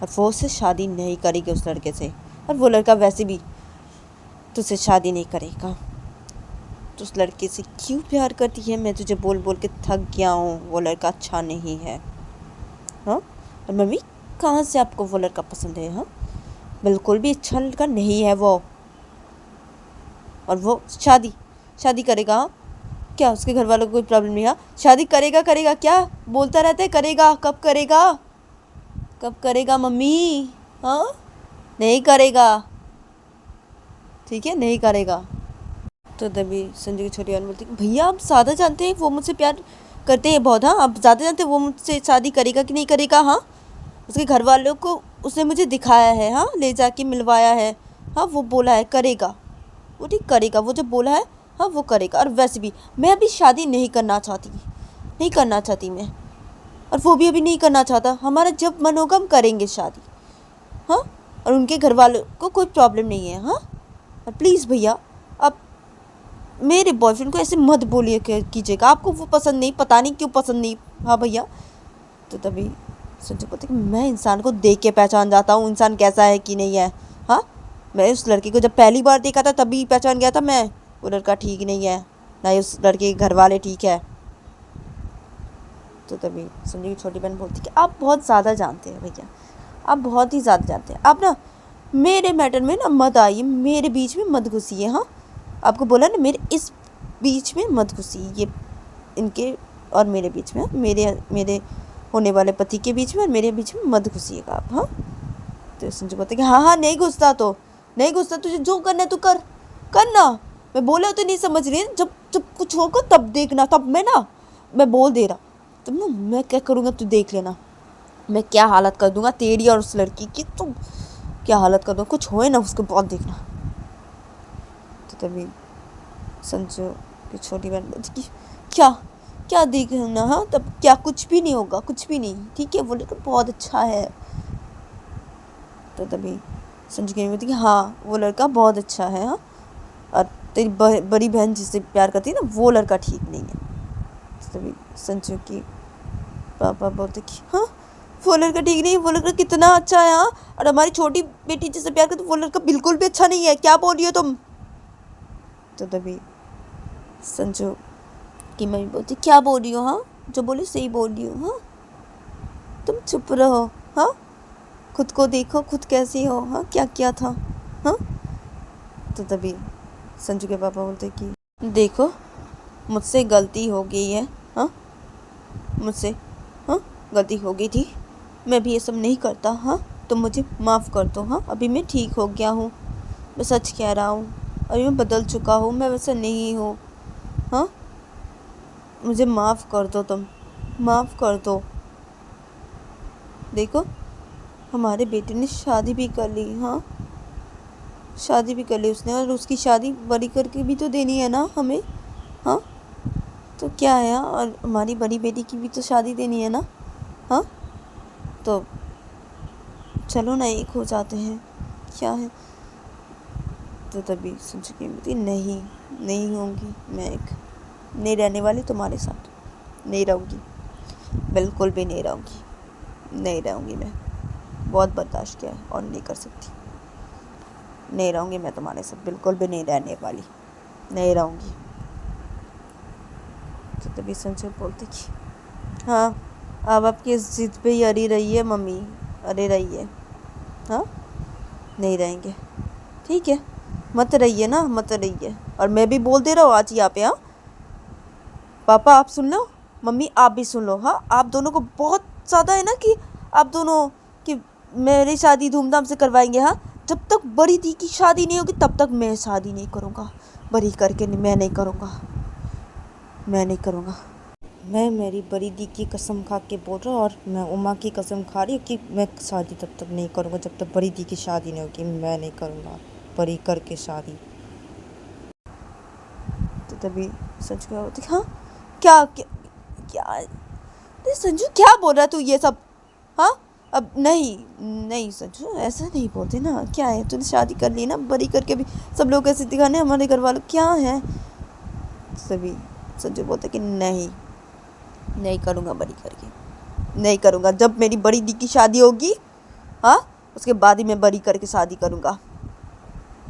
और वो उससे शादी नहीं करेगी उस लड़के से, और वो लड़का वैसे भी तुझसे शादी नहीं करेगा। तो उस लड़के से क्यों प्यार करती है? मैं तुझे बोल बोल के थक गया हूँ, वो लड़का अच्छा नहीं है। हाँ, और मम्मी कहाँ से आपको वो लड़का पसंद है? हाँ, बिल्कुल भी अच्छा लड़का नहीं है वो। और वो शादी करेगा? हाँ, क्या उसके घर वालों को कोई प्रॉब्लम नहीं है? शादी करेगा क्या बोलता रहता है? करेगा, कब करेगा मम्मी? हाँ, नहीं करेगा, ठीक है, नहीं करेगा। तो तभी संजू की छोटी बहन बोलती भैया आप ज़्यादा जानते हैं, वो मुझसे प्यार करते हैं बहुत। हाँ, आप ज़्यादा जानते हैं वो मुझसे शादी करेगा कि नहीं करेगा। हाँ, उसके घर वालों को उसने मुझे दिखाया है, हाँ, ले जाके मिलवाया है। हाँ, वो बोला है करेगा, वो ठीक करेगा, वो जब बोला है हाँ वो करेगा। और वैसे भी मैं अभी शादी नहीं करना चाहती मैं, और वो भी अभी नहीं करना चाहता। हमारा जब मन होगा हम करेंगे शादी। हाँ, और उनके घर वालों को कोई प्रॉब्लम नहीं है। हाँ, और प्लीज़ भैया आप मेरे बॉयफ्रेंड को ऐसे मत बोलिए कीजिएगा, आपको वो पसंद नहीं, पता नहीं क्यों पसंद नहीं। हाँ भैया। तो तभी संजू बोलते कि मैं इंसान को देख के पहचान जाता हूँ इंसान कैसा है कि नहीं है। हाँ, मैं उस लड़के को जब पहली बार देखा था तभी पहचान गया था मैं, वो लड़का ठीक नहीं है, ना ही उस लड़के के घर वाले ठीक है। तो तभी संजू की छोटी बहन बोलती कि आप बहुत ज़्यादा जानते हैं भैया, आप बहुत ही ज़्यादा जानते हैं। आप ना मेरे मैटर में ना मत आइए, मेरे बीच में मत घुसिए। हाँ, आपको बोला ना मेरे इस बीच में मत घुसिए, ये इनके और मेरे बीच में, मेरे होने वाले पति के बीच में और मेरे बीच में मत घुसिएगा आप। हाँ, तो संजू बोलते कि हाँ नहीं घुसता, तो नहीं घुसता, तुझे जो करना है तू करना। मैं बोला तो नहीं समझ रही, जब कुछ होगा तब देखना, तब मैं बोल दे रहा, तब ना मैं क्या करूँगा तू देख लेना, मैं क्या हालत कर दूंगा तेरी और उस लड़की की, तुम क्या हालत कर दूँगा, कुछ होए ना उसके बाद देखना। तो तभी संजू की छोटी बहन बोलती कि क्या देखना? हाँ, तब क्या, कुछ भी नहीं होगा, कुछ भी नहीं, ठीक है, वो लड़का बहुत अच्छा है। तो तभी संजू की बोलती कि हाँ वो लड़का बहुत अच्छा है। हाँ, और तेरी बड़ी बहन जिससे प्यार करती है ना वो लड़का ठीक नहीं है। तो तभी संजू की पापा बोलते कि हाँ वो लड़का ठीक नहीं है, वो लड़का कितना अच्छा है। हाँ, और हमारी छोटी बेटी जिससे प्यार करती है वो लड़का बिल्कुल भी अच्छा नहीं है, क्या बोल रही हो तुम? तो तभी संजू की मम्मी बोलती क्या बोल रही हो? हाँ, जो बोली सही बोल रही हो। हाँ, तुम चुप रहो। हाँ, खुद को देखो, खुद कैसी हो। हाँ, क्या किया था? हाँ। तो तभी संजू के पापा बोलते कि देखो मुझसे गलती हो गई है। हाँ, मुझसे गलती हो गई थी, मैं भी ये सब नहीं करता। हाँ, तो मुझे माफ़ कर दो। हाँ, अभी मैं ठीक हो गया हूँ, मैं सच कह रहा हूँ, अभी मैं बदल चुका हूँ, मैं वैसा नहीं हूँ। हाँ, मुझे माफ़ कर दो, तुम माफ़ कर दो। देखो हमारे बेटे ने शादी भी कर ली। हाँ, शादी भी कर ली उसने, और उसकी शादी बड़ी करके भी तो देनी है ना हमें। हाँ, तो क्या है, और हमारी बड़ी बेटी की भी तो शादी देनी है ना। हाँ, तो चलो ना एक हो जाते हैं, क्या है। तो तभी सोच के नहीं होंगी, मैं एक नहीं रहने वाली तुम्हारे साथ, नहीं रहूँगी, बिल्कुल भी नहीं रहूँगी मैं, बहुत बर्दाश्त किया है और नहीं कर सकती, नहीं रहूँगी मैं तुम्हारे साथ, बिल्कुल भी नहीं रहने वाली, नहीं रहूँगी। तो तभी संजय बोलते कि हाँ अब आपकी ज़िद पे ही अड़ी रही है मम्मी, अरे रही है। हाँ, नहीं रहेंगे, ठीक है, मत रहिए ना, मत रहिए। और मैं भी बोल दे रहा हूँ आज यहाँ पे। हाँ, पापा आप सुन लो, मम्मी आप भी सुन लो। हाँ, आप दोनों को बहुत ज़्यादा है ना कि आप दोनों कि मेरी शादी धूमधाम से करवाएंगे। हाँ, जब तक बड़ी दी की शादी नहीं होगी तब तक मैं शादी नहीं करूँगा, बड़ी करके मैं नहीं करूँगा। मैं मेरी बड़ी दी की कसम खा के बोल रहा हूँ, और मैं उमा की कसम खा रही हूँ कि मैं शादी तब तक नहीं करूँगा जब तक बड़ी दी की शादी नहीं होगी, मैं नहीं करूँगा बड़ी करके शादी। तो तभी सच क्या होती, हाँ क्या क्या क्या अरे संजू क्या बोल रहा है तू ये सब? हाँ, अब नहीं संजू ऐसा नहीं बोलते ना, क्या है तूने शादी कर ली ना, बड़ी करके भी सब लोग ऐसे दिखाने हमारे घर वालों, क्या है। सभी संजू बोलते कि नहीं करूँगा, बड़ी करके नहीं करूँगा, जब मेरी बड़ी दी की शादी होगी हाँ, उसके बाद ही मैं बड़ी करके शादी करूँगा,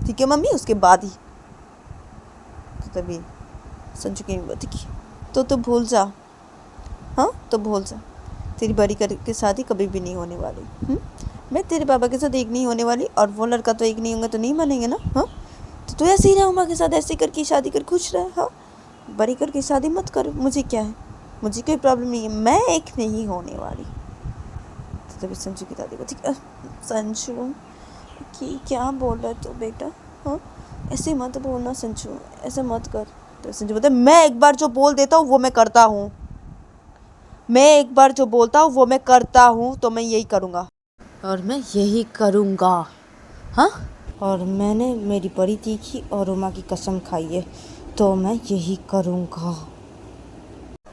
ठीक है मम्मी, उसके बाद ही। तो तभी संजू की बात की तो भूल जा, हाँ तो भूल जा, तेरी बड़ी करके शादी कभी भी नहीं होने वाली। मैं तेरे पापा के साथ एक नहीं होने वाली, और वो लड़का तो एक नहीं होगा तो नहीं मानेंगे ना। हाँ, तो तू ऐसे ही रह उमा के साथ, ऐसे करके शादी कर खुश रह। हाँ, बड़ी करके शादी मत कर, मुझे क्या है, मुझे कोई प्रॉब्लम नहीं है, मैं एक नहीं होने वाली। तो तभी संजू की दादी बोलती संजू कि क्या बोल रहा है तू बेटा, हाँ ऐसे मत बोलना संजू, ऐसे मत कर। तो संजू बोलता मैं एक बार जो बोल देता हूँ वो मैं करता हूँ, मैं एक बार जो बोलता हूँ वो मैं करता हूँ, तो मैं यही करूँगा और मैं यही करूँगा। हाँ, और मैंने मेरी बड़ी तीखी और उमा की कसम खाई है, तो मैं यही करूँगा।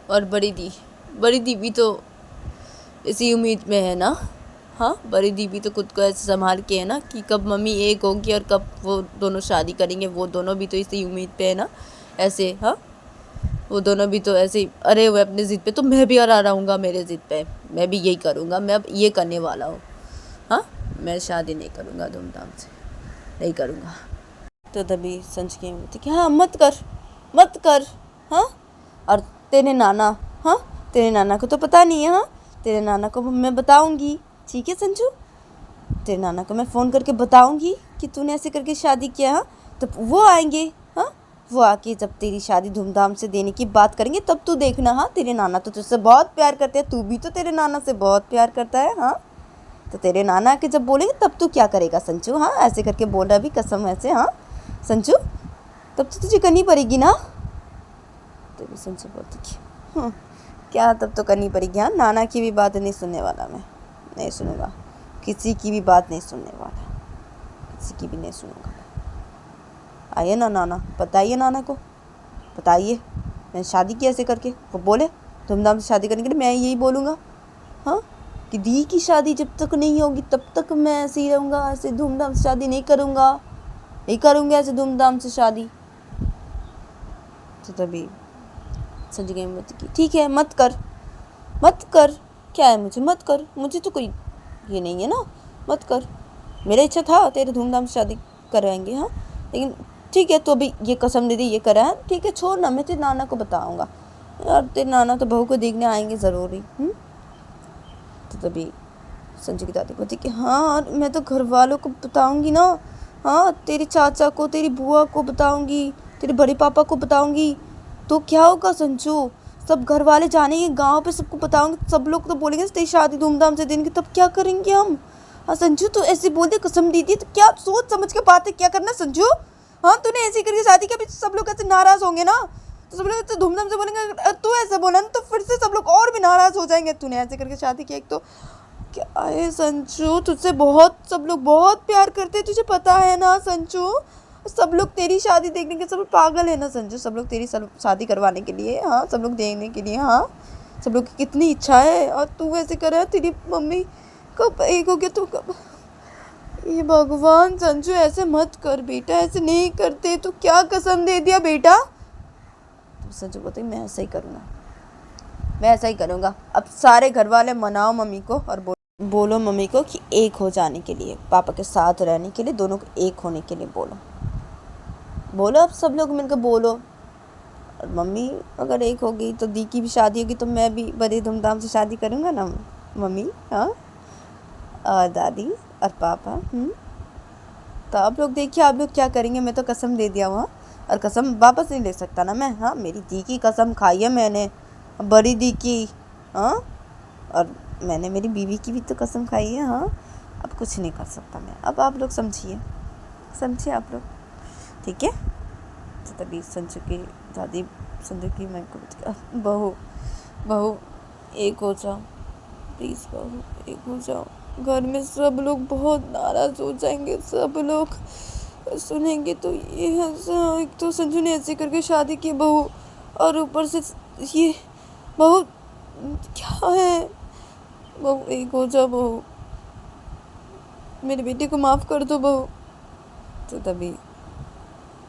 और बड़ी दी भी तो इसी उम्मीद में है ना। हाँ, बड़ी दी भी तो खुद को ऐसे संभाल के है ना कि कब मम्मी एक होगी और कब वो दोनों शादी करेंगे, वो दोनों भी तो इसी उम्मीद पे है ना ऐसे। हाँ, वो दोनों भी तो ऐसे ही अरे हुए अपने ज़िद पे, तो मैं भी अड़ा रहूँगा मेरे ज़िद पे, मैं भी यही करूँगा, मैं अब ये करने वाला हूँ। हाँ, मैं शादी नहीं करूँगा धूमधाम से, नहीं करूँगा। तो तभी संज की होती कि हाँ मत कर। हाँ, और तेरे नाना, हाँ तेरे नाना को तो पता नहीं है। हाँ, तेरे नाना को मैं बताऊँगी, ठीक है संजू, तेरे नाना को मैं फ़ोन करके बताऊँगी कि तूने ऐसे करके शादी किया। हाँ, तब वो आएंगे। हाँ, वो आके जब तेरी शादी धूमधाम से देने की बात करेंगे तब तू देखना। हाँ, तेरे नाना तो तुझसे बहुत प्यार करते हैं, तू भी तो तेरे नाना से बहुत प्यार करता है। हाँ, तो तेरे नाना आके जब बोलेंगे तब तू क्या करेगा संजू। हाँ, ऐसे करके बोल रहा भी कसम ऐसे। हाँ संजू, तब तो तुझे करनी पड़ेगी ना। तो भी संजू बोलती कि क्या तब तो करनी पड़ेगी। हाँ, नाना की भी बात नहीं सुनने वाला, मैं नहीं सुनूंगा, किसी की भी बात नहीं सुनने वाला, किसी की भी नहीं सुनूंगा। आइए ना नाना, बताइए नाना को, बताइए मैंने शादी की ऐसे करके, वो बोले धूमधाम से शादी करने के लिए, मैं यही बोलूँगा। हाँ, कि दी की शादी जब तक नहीं होगी तब तक मैं ऐसे ही रहूँगा, ऐसे धूमधाम से शादी नहीं करूँगा ऐसे धूमधाम से शादी। तो तभी संजू की मत की ठीक है मत कर, क्या है मुझे मत कर, मुझे तो कोई ये नहीं है ना, मत कर, मेरा इच्छा था तेरे धूमधाम से शादी करवाएंगे। हाँ, लेकिन ठीक है, तो अभी ये कसम दे दी, ये करा है, ठीक है छोड़ ना, मैं तेरे नाना को बताऊँगा यार, तेरे नाना तो बहू को देखने आएंगे ज़रूर ही। तो तभी संजू की दादी बोलती कि हाँ मैं तो घर वालों को बताऊँगी ना। हाँ, तेरे चाचा को, तेरी बुआ को बताऊँगी, तेरे बड़े पापा को बताऊँगी, तो क्या होगा संजू, सब घर वाले जानेंगे, गांव पे सबको बताऊँगी, सब लोग तो बोलेंगे तेरी शादी धूमधाम से देंगे, तब क्या करेंगे हम। हाँ संजू, तो ऐसे बोल दे, कसम दी थी, तो क्या सोच समझ के बात है, क्या करना संजू। हाँ, तूने ऐसे करके शादी की, सब लोग ऐसे नाराज़ होंगे ना, तो सब लोग तो धूमधाम से बोलेंगे, तू ऐसे बोला ना तो फिर से सब लोग और भी नाराज़ हो जाएंगे, तूने ऐसे करके शादी की। एक तो क्या है संजू, तुझसे बहुत सब लोग बहुत प्यार करते हैं, तुझे पता है ना संजू, सब लोग तेरी शादी देखने के सब लोग पागल है ना संजू, सब लोग तेरी शादी करवाने के लिए। हाँ, सब लोग देखने के लिए। हाँ, सब लोग की कितनी इच्छा है, और तू ऐसे कर रहा है, तेरी मम्मी कब एक हो गया तो कब, ये भगवान संजू ऐसे मत कर बेटा, ऐसे नहीं करते, तो क्या कसम दे दिया बेटा। तो संजू बोलते मैं ऐसा ही करूँगा, मैं ऐसा ही करूँगा, अब सारे घर वाले मनाओ मम्मी को और बोलो मम्मी को कि एक हो जाने के लिए, पापा के साथ रहने के लिए, दोनों को एक होने के लिए बोलो अब सब लोग मिलकर बोलो। और मम्मी अगर एक होगी तो दी की भी शादी होगी, तो मैं भी बड़े धूमधाम से शादी करूँगा ना मम्मी। हाँ, और दादी और पापा। तो आप लोग देखिए आप लोग क्या करेंगे, मैं तो कसम दे दिया हुआ, और कसम वापस नहीं ले सकता ना मैं। हाँ, मेरी दी की कसम खाई है मैंने, बड़ी दी की। हाँ, और मैंने मेरी बीवी की भी तो कसम खाई है। हाँ, अब कुछ नहीं कर सकता मैं, अब आप लोग समझिए आप लोग, ठीक है। तो तभी संजू की दादी, संजू की मैं को बहू एक हो जाओ प्लीज़, बहू एक हो जाओ, घर में सब लोग बहुत नाराज़ हो जाएंगे, सब लोग सुनेंगे तो ये एक तो संजू ने ऐसे करके शादी की बहू, और ऊपर से ये बहू क्या है, बहू एक हो जाओ, बहू मेरे बेटे को माफ़ कर दो बहू। तो तभी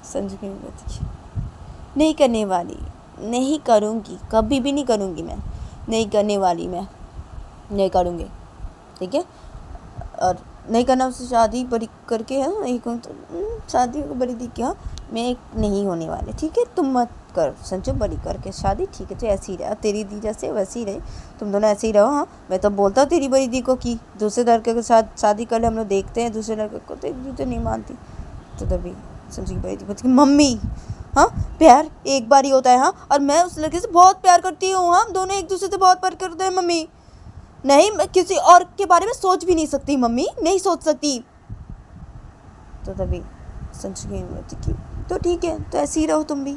संजू की बात नहीं करने वाली, नहीं करूँगी, कभी भी नहीं करूँगी, मैं नहीं करने वाली, मैं नहीं करूँगी, ठीक है। और नहीं करना उससे शादी बड़ी करके है नहीं कहूँ तो शादी को बड़ी दी क्या मैं नहीं होने वाले, ठीक है तुम मत कर संजू बड़ी करके शादी, ठीक है तो ऐसे ही रहा तेरी दी जैसे वैसे ही रहे, तुम दोनों ऐसे ही रहो। हाँ मैं तो बोलता हूँ तेरी बड़ी दी को कि दूसरे लड़के के साथ शादी कर ले, हम लोग देखते हैं दूसरे लड़के को, तो एक दूसरे नहीं मानती। तो तभी संजू की बड़ी दी बोलती मम्मी हाँ प्यार एक बार ही होता है, हाँ और मैं उस लड़के से बहुत प्यार करती हूँ, हाँ दोनों एक दूसरे से बहुत प्यार करते हैं मम्मी, नहीं मैं किसी और के बारे में सोच भी नहीं सकती मम्मी, नहीं सोच सकती। तो तभी संजू की बोलती कि तो ठीक है तो ऐसे ही रहो, तुम भी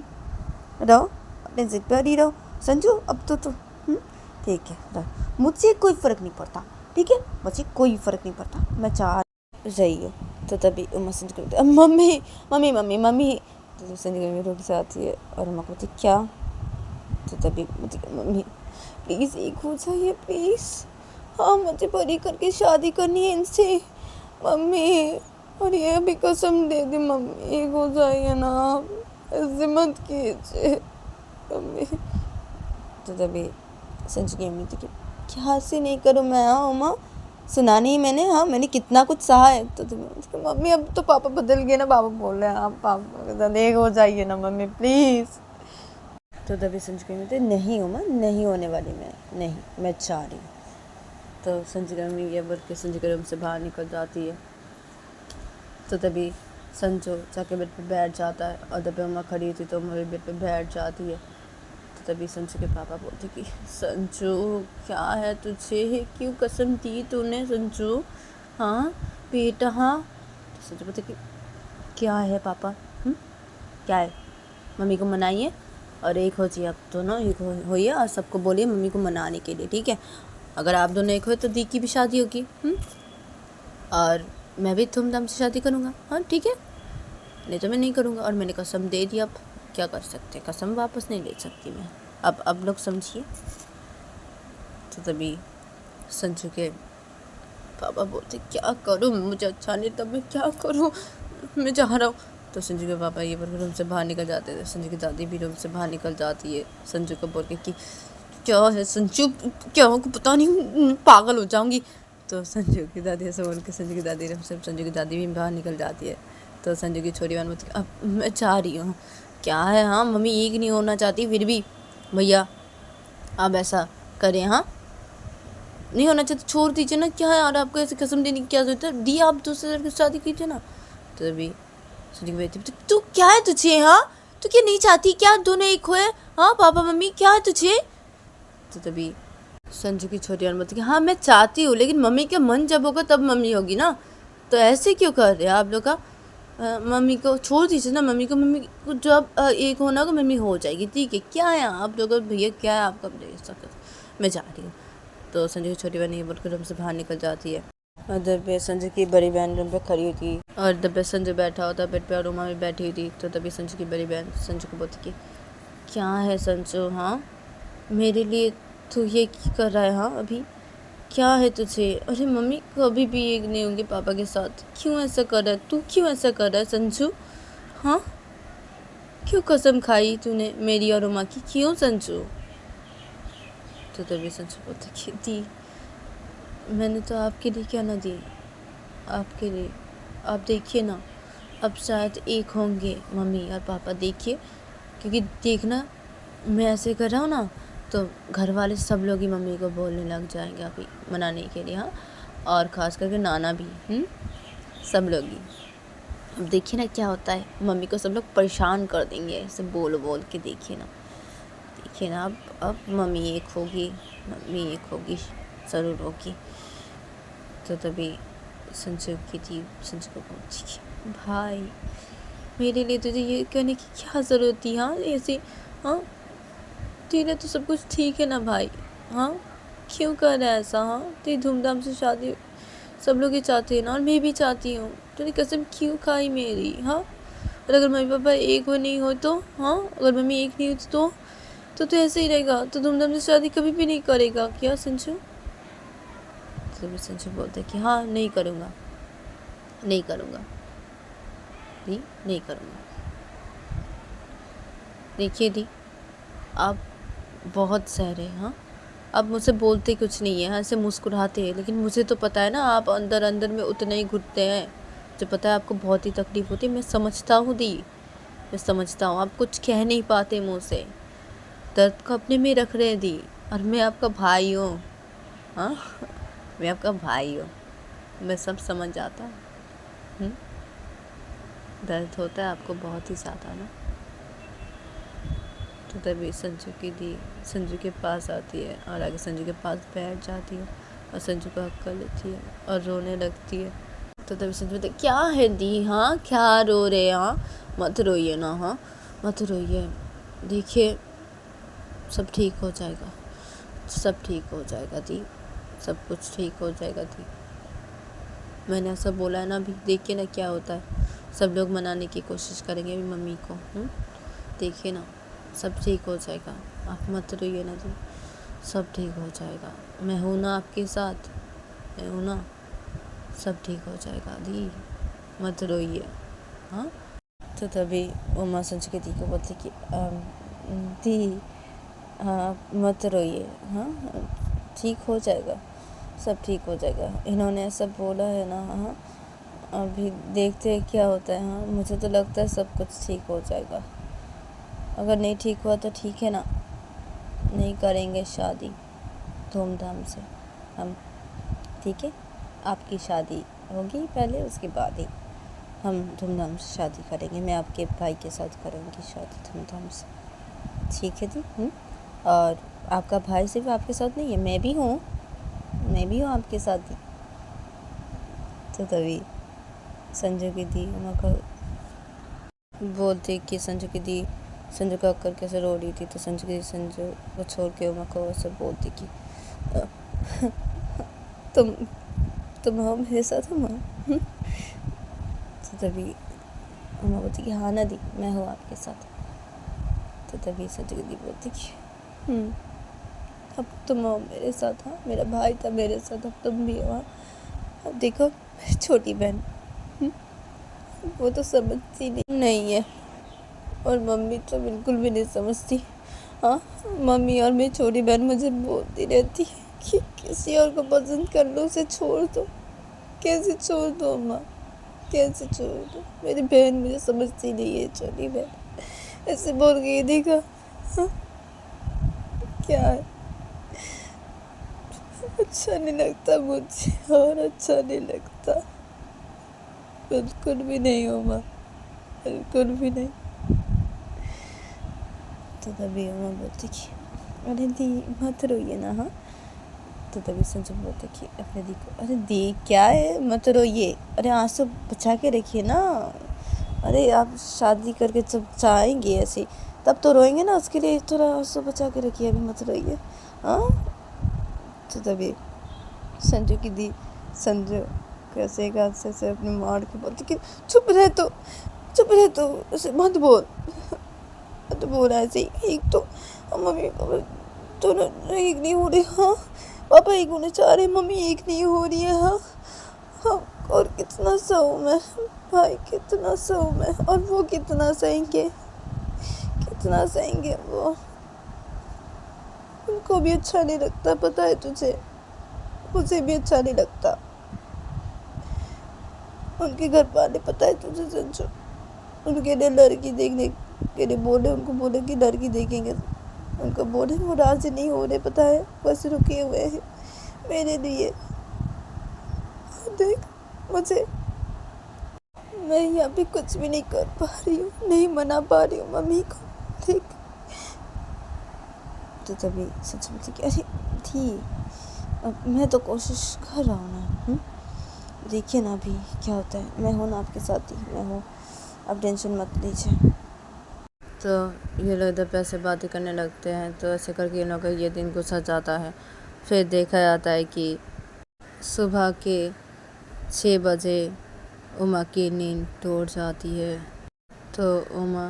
रहो अपने जिद पर ही रहो संजू, अब तो ठीक है रहो, मुझसे कोई फ़र्क नहीं पड़ता, ठीक है मुझे कोई फ़र्क नहीं पड़ता, मैं चाह रही हूँ। तो तभी उमा संजू को मम्मी मम्मी मम्मी मम्मी, तो संजू रोक से आती है और उमा को बोलती क्या, तो तभी मम्मी प्लीज़ एक हो जाइए प्लीज़, हाँ मुझे बड़ी करके शादी करनी है इनसे मम्मी, और ये अभी कसम दे दी मम्मी एक हो जाइए ना, ऐसे मत कीजिए मम्मी। तो तभी संजू की मम्मी थी कि क्या से नहीं करूँ मैं, हाँ उमा सुना नहीं मैंने, हाँ मैंने कितना कुछ सहा है। तो तुम्हें मम्मी अब तो पापा बदल गए ना, पापा बोल रहे हैं हाँ पापा एक हो जाइए ना मम्मी प्लीज़। तो तभी संजू की मम्मी नहीं उमा नहीं होने वाली, मैं नहीं मैं चाह रही हूँ। तो संजू की मम्मी ये बोल के संजू के रूम से बाहर निकल जाती है। तो तभी संजू जाके बेड पे बैठ जाता है और तभी उमा खड़ी थी तो उमा भी बेड पे बैठ जाती है। तो तभी संजू के पापा बोलते कि संजू क्या है तुझे, क्यों कसम दी तूने संजू, हाँ बेटा हाँ। तो संजू बोलते कि क्या है पापा, क्या है, मम्मी को मनाइए और एक हो जाइए, अब दोनों एक होइए और सबको बोलिए मम्मी को मनाने के लिए, ठीक है अगर आप दोनों एक हो तो दी की भी शादी होगी, और मैं भी धूमधाम से शादी करूँगा, हाँ ठीक है नहीं तो मैं नहीं करूँगा, और मैंने कसम दे दी, अब क्या कर सकते, कसम वापस नहीं ले सकती मैं, अब लोग समझिए। तो तभी संजू के पापा बोलते क्या करूँ, मुझे अच्छा नहीं तब मैं क्या करूँ, मैं जा रहा हूँ। तो संजू के पापा ये बोल के रूम से बाहर निकल जाते थे, संजू की दादी भी रूम से बाहर निकल जाती है संजू को बोल के कि क्या है संजू, क्या को पता नहीं पागल हो जाऊँगी। तो संजू की दादी ऐसे बोल के संजू की दादी रूम से संजू की दादी भी बाहर निकल जाती है। तो संजू की छोटी बहन बोलती अब मैं चाह रही हूँ, क्या है हाँ मम्मी एक नहीं होना चाहती, फिर भी भैया आप ऐसा करें, हाँ नहीं होना चाहती छोड़ दीजिए ना, क्या है यार आपको ऐसे कसम देने की क्या जरूरत है, दी आप दूसरे लड़के से शादी कीजिए ना। तो अभी संजू की बेटी तू क्या है तुझे, हाँ तू क्या नहीं चाहती क्या दोनों एक हुए, हाँ पापा मम्मी क्या है तुझे। तो तभी संजू की छोटी बहन बोलती कि हाँ मैं चाहती हूँ लेकिन मम्मी का मन जब होगा तब मम्मी होगी ना, तो ऐसे क्यों कर रहे हैं आप लोग का, मम्मी को छोड़ दीजिए ना, मम्मी को जब एक होना को मम्मी हो जाएगी, ठीक है क्या है आप लोग भैया क्या है आपका, मैं जा रही हूँ। तो संजू की छोटी बहन ये बोलकर रूम से बाहर निकल जाती है। उधर पे संजू की बड़ी बहन रूम पे खड़ी हुई थी और उधर पे संजू बैठा होता बेड पे और उमा भी बैठी हुई थी। तो तभी संजू की बड़ी बहन संजू को बोलती कि क्या है संजू, हाँ मेरे लिए तू ये कर रहा है, हाँ अभी क्या है तुझे, अरे मम्मी कभी भी एक नहीं होंगे पापा के साथ, क्यों ऐसा कर रहा है तू, क्यों ऐसा कर रहा है संजू, हाँ क्यों कसम खाई तूने मेरी और उमा की, क्यों संजू। तो तभी संजू बोलते कि दी मैंने तो आपके लिए क्या ना दी, आपके लिए आप देखिए ना अब शायद एक होंगे मम्मी और पापा, देखिए क्योंकि देखना मैं ऐसे कर रहा हूँ ना तो घर वाले सब लोग ही मम्मी को बोलने लग जाएंगे अभी मनाने के लिए, हाँ और ख़ास करके नाना भी, सब लोग ही, अब देखिए ना क्या होता है, मम्मी को सब लोग परेशान कर देंगे ऐसे बोल बोल के, देखिए ना अब मम्मी एक होगी, मम्मी एक होगी ज़रूर होगी। तो तभी संजू की थी संजू को बोलती भाई मेरे लिए तुझे ये करने की क्या ज़रूरत थी, हाँ ऐसे, हाँ तेरे तो सब कुछ ठीक है ना भाई, हाँ क्यों कर रहा है ऐसा, हाँ तेरी धूमधाम से शादी सब लोग ही चाहते हैं ना और मैं भी चाहती हूँ, तूने कसम क्यों खाई मेरी, हाँ और अगर मम्मी पापा एक हो नहीं हो तो, हाँ अगर मम्मी एक नहीं हो तो ऐसे ही रहेगा, तो धूमधाम से शादी कभी भी नहीं करेगा क्या संजू। तो संजू बोलते कि हाँ नहीं करूँगा नहीं करूँगा नहीं करूँगा। देखिए दी आप बहुत सह रहे हैं, हाँ आप मुझसे बोलते कुछ नहीं है, ऐसे मुस्कुराते हैं, लेकिन मुझे तो पता है ना आप अंदर अंदर में उतने ही घुटते हैं। जो पता है आपको बहुत ही तकलीफ़ होती है, मैं समझता हूँ दी, मैं समझता हूँ। आप कुछ कह नहीं पाते मुँह से, दर्द को अपने में रख रहे हैं दी। और मैं आपका भाई हूँ, हाँ मैं आपका भाई हूँ, मैं सब समझ जाता हूँ। दर्द होता है आपको बहुत ही ज़्यादा ना। तो तभी संजू की दी संजू के पास आती है और आगे संजू के पास बैठ जाती है और संजू को हक कर लेती है और रोने लगती है। तो तभी संजू बोलते क्या है दी, हाँ क्या रो रहे, हाँ मत रोइए ना, हाँ मत रोइए, देखिए सब ठीक हो जाएगा, सब ठीक हो जाएगा दी, सब कुछ ठीक हो जाएगा दी। मैंने ऐसा बोला है ना, अभी देखिए ना क्या होता है। सब लोग मनाने की कोशिश करेंगे अभी मम्मी को, देखिए ना सब ठीक हो जाएगा, आप मत रोइए ना दी, सब ठीक हो जाएगा, मैं हूँ ना आपके साथ, मैं हूँ ना, सब ठीक हो जाएगा दी, मत रोइए, हाँ। तो तभी उमा संजू की दी को बोलती कि दी हाँ मत रोइए, हाँ ठीक हो जाएगा, सब ठीक हो जाएगा। इन्होंने ऐसा बोला है ना, हाँ अभी देखते हैं क्या होता है। हाँ मुझे तो लगता है सब कुछ ठीक हो जाएगा। अगर नहीं ठीक हुआ तो ठीक है ना, नहीं करेंगे शादी धूमधाम से हम, ठीक है। आपकी शादी होगी पहले, उसके बाद ही हम धूमधाम से शादी करेंगे। मैं आपके भाई के साथ करूँगी शादी धूमधाम से, ठीक है दी। और आपका भाई सिर्फ आपके साथ नहीं है, मैं भी हूँ, मैं भी हूँ आपके साथ ही। तो तभी संजू की दी उमा को बोलती कि संजू की दी संजू का अक्कर कैसे रो रही थी, तो संजू की दी संजू को छोड़ के उमा को ऐसे बोलती कि तुम हो मेरे साथ उमा। तो तभी उमा बोलती कि हाँ ना दी, मैं हूँ आपके साथ। तो तभी संजू की दी बोलती कि अब तुम हो मेरे साथ, हाँ मेरा भाई था मेरे साथ, अब तुम भी हो। अब देखो मेरी छोटी बहन, वो तो समझती नहीं है, और मम्मी तो बिल्कुल भी नहीं समझती। हाँ मम्मी और मेरी छोटी बहन मुझे बोलती रहती है कि किसी और को पसंद कर लो, उसे छोड़ दो। कैसे छोड़ दो अम्मा, कैसे छोड़ दो, मेरी बहन मुझे समझती नहीं है, छोटी बहन ऐसे बोल गई। देखा हाँ? क्या है, अच्छा नहीं लगता मुझे, और अच्छा नहीं लगता, बिल्कुल भी नहीं हो माँ, बिल्कुल भी नहीं। तो तभी उमा बोलती कि अरे दी मत रोइए ना, हाँ। तो तभी संजू बोलते कि अपने दी को, अरे दी क्या है मत रोइए, अरे आंसू बचा के रखिए ना, अरे आप शादी करके जब जाएंगे ऐसे तब तो रोएंगे ना, उसके लिए थोड़ा आंसू बचा के रखिए, अभी मत रोइए, हाँ। तो तभी संजू की दी संजू कैसे एक हाथ से अपने मार के बोलती कि चुप रहे तो, चुप रहे तो, ऐसे मत बोल, मत बोल ऐसे ही। एक तो मम्मी पापा दोनों एक नहीं हो रहे, हाँ पापा एक होने चाह रहे, मम्मी एक नहीं हो रही है, हाँ हाँ। और कितना सहूँ मैं भाई, कितना सहूँ मैं, और वो कितना सहेंगे, कितना सहेंगे वो, उनको भी अच्छा नहीं लगता, पता है तुझे, मुझे भी अच्छा नहीं लगता। उनके घर वाले पता है तुझे संजू, उनके लिए लड़की देखने के लिए बोले, उनको बोले कि लड़की देखेंगे, उनको बोले, वो राजी नहीं हो रहे, पता है बस रुके हुए हैं मेरे लिए। देख मुझे, मैं यहाँ पे कुछ भी नहीं कर पा रही हूँ, नहीं मना पा रही हूँ मम्मी को, ठीक। तो तभी सच में कि अरे थी, अब मैं तो कोशिश कर रहा हूँ ना, देखिए ना अभी क्या होता है, मैं हूँ ना आपके साथ ही, मैं हूँ, अब टेंशन मत लीजिए। तो ये लोग इधर पैसे बातें करने लगते हैं, तो ऐसे करके इन लोगों का ये दिन गुजर जाता है। फिर देखा जाता है कि सुबह के 6 बजे उमा की नींद टूट जाती है। तो उमा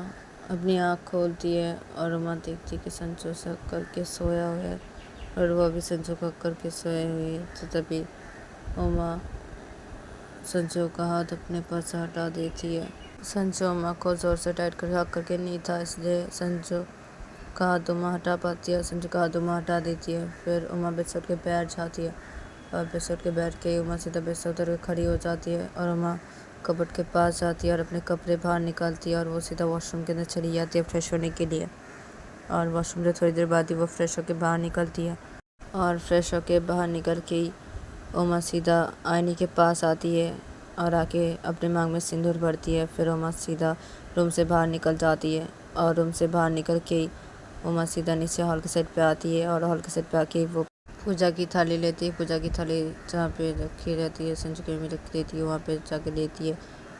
अपनी आँख खोलती है और उमा देखती है कि संजू से करके सोया हुआ है, और वो भी संजू को करके सोए हुई है। तो तभी उमा संजू का हाथ अपने पर से हटा देती है। संजू उमा को ज़ोर से टाइट कर हक करके नहीं था, इसलिए संजू का हाथ उमा हटा पाती है, संजू का हाथ उमा हटा देती है। फिर उमा बेड से उठ के बैठ जाती है और बेड से उठ के बैठ के उमा सीधा बेड से उतर के खड़ी हो जाती है और उमा कबर्ड के पास जाती है और अपने कपड़े बाहर निकालती है और वो सीधा वॉशरूम के अंदर चली जाती है फ्रेश होने के लिए। और वॉशरूम से थोड़ी देर बाद ही वो फ्रेश होके बाहर निकलती है और फ्रेश होके बाहर निकल के ही उमा सीधा आईने के पास आती है और आके अपने मांग में सिंदूर भरती है। फिर उमा सीधा रूम से बाहर निकल जाती है और रूम से बाहर निकल के ही उमा सीधा नीचे हॉल के साइड पे आती है और हॉल के साइड पे आके वो पूजा की थाली लेती है। पूजा की थाली जहाँ पे रखी रहती है, संजू की मम्मी रखी रहती है, वहाँ पे जाके लेती है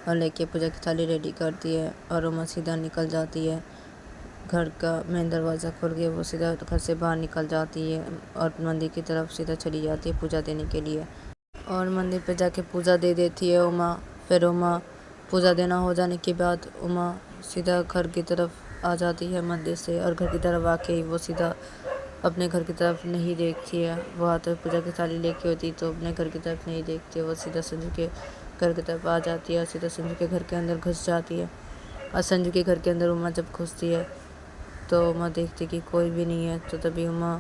और लेके पूजा की थाली रेडी करती है और उमा सीधा निकल जाती है। घर का मेन दरवाज़ा खोल के वो सीधा घर से बाहर निकल जाती है और मंदिर की तरफ सीधा चली जाती है पूजा देने के लिए और मंदिर पे जाके पूजा दे देती है उमा। फिर उमा पूजा देना हो जाने के बाद उमा सीधा घर की तरफ आ जाती है मंदिर से और घर की तरफ आके ही वो सीधा अपने घर की तरफ नहीं देखती है। वो आते पूजा की थाली लेके होती तो अपने घर की तरफ नहीं देखती है, वो सीधा संजू के घर की तरफ आ जाती है और सीधा संजू के घर के अंदर घुस जाती है। और संजू के घर के अंदर उमा जब घुसती है तो उमा देखती कि कोई भी नहीं है, तो तभी उमा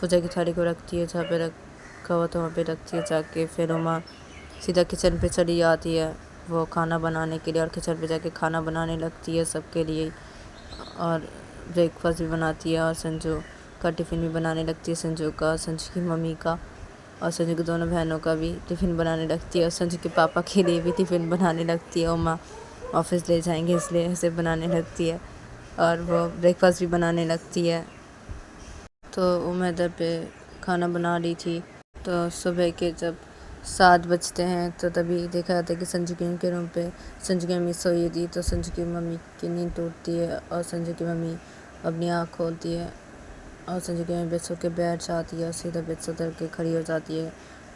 पूजा की थाली को रखती है जहाँ पे रखा हुआ था वहाँ पे रखती है जाके। फिर उमा सीधा किचन पे चली जाती है वो खाना बनाने के लिए और किचन पे जाके खाना बनाने लगती है सबके लिए और ब्रेकफास्ट भी बनाती है और संजू का टिफ़िन भी बनाने लगती है, संजू का, संजू की मम्मी का और संजू की दोनों बहनों का भी टिफ़िन बनाने लगती है और संजू के पापा के लिए भी टिफ़िन बनाने लगती है। उमा ऑफिस ले जाएंगे इसलिए ऐसे बनाने लगती है और वो ब्रेकफास्ट भी बनाने लगती है। तो उमा इधर पे खाना बना रही थी तो सुबह के जब 7 बजते हैं तो तभी देखा जाता है कि संजू के रूम पे संजू की मम्मी सोई थी। तो संजू की मम्मी की नींद टूटती है और संजू की मम्मी अपनी आँख खोलती है और संजू की मम्मी बेड से के बैठ जाती है और सीधा बेड से उतर के खड़ी हो जाती है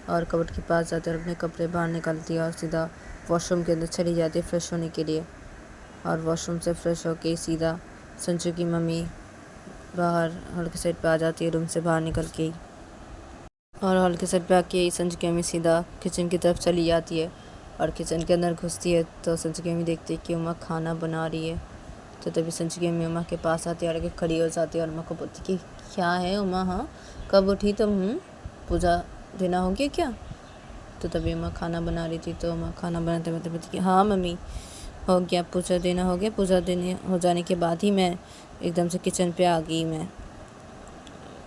और कबर्ड के पास जाती है और अपने कपड़े बाहर निकालती है और सीधा वॉशरूम के अंदर चली जाती है फ्रेश होने के लिए। और वॉशरूम से फ्रेश होके सीधा संजू की मम्मी बाहर हॉल के साइड पे आ जाती है रूम से बाहर निकल के ही और हॉल के साइड पे आके संजू की मम्मी सीधा किचन की तरफ चली जाती है और किचन के अंदर घुसती है तो संजू की मम्मी देखती है कि उमा खाना बना रही है। तो तभी संजू की मम्मी उमा के पास आती है और आगे खड़ी हो जाती है और उमा को बोलती कि क्या है उमा, हाँ कब उठी तुम, पूजा देना हो गया क्या? तो तभी उमा खाना बना रही थी तो उमा खाना बनाते बनाते बोलती कि हाँ मम्मी हो गया, पूजा देना हो गया, पूजा देने हो जाने के बाद ही मैं एकदम से किचन पे आ गई मैं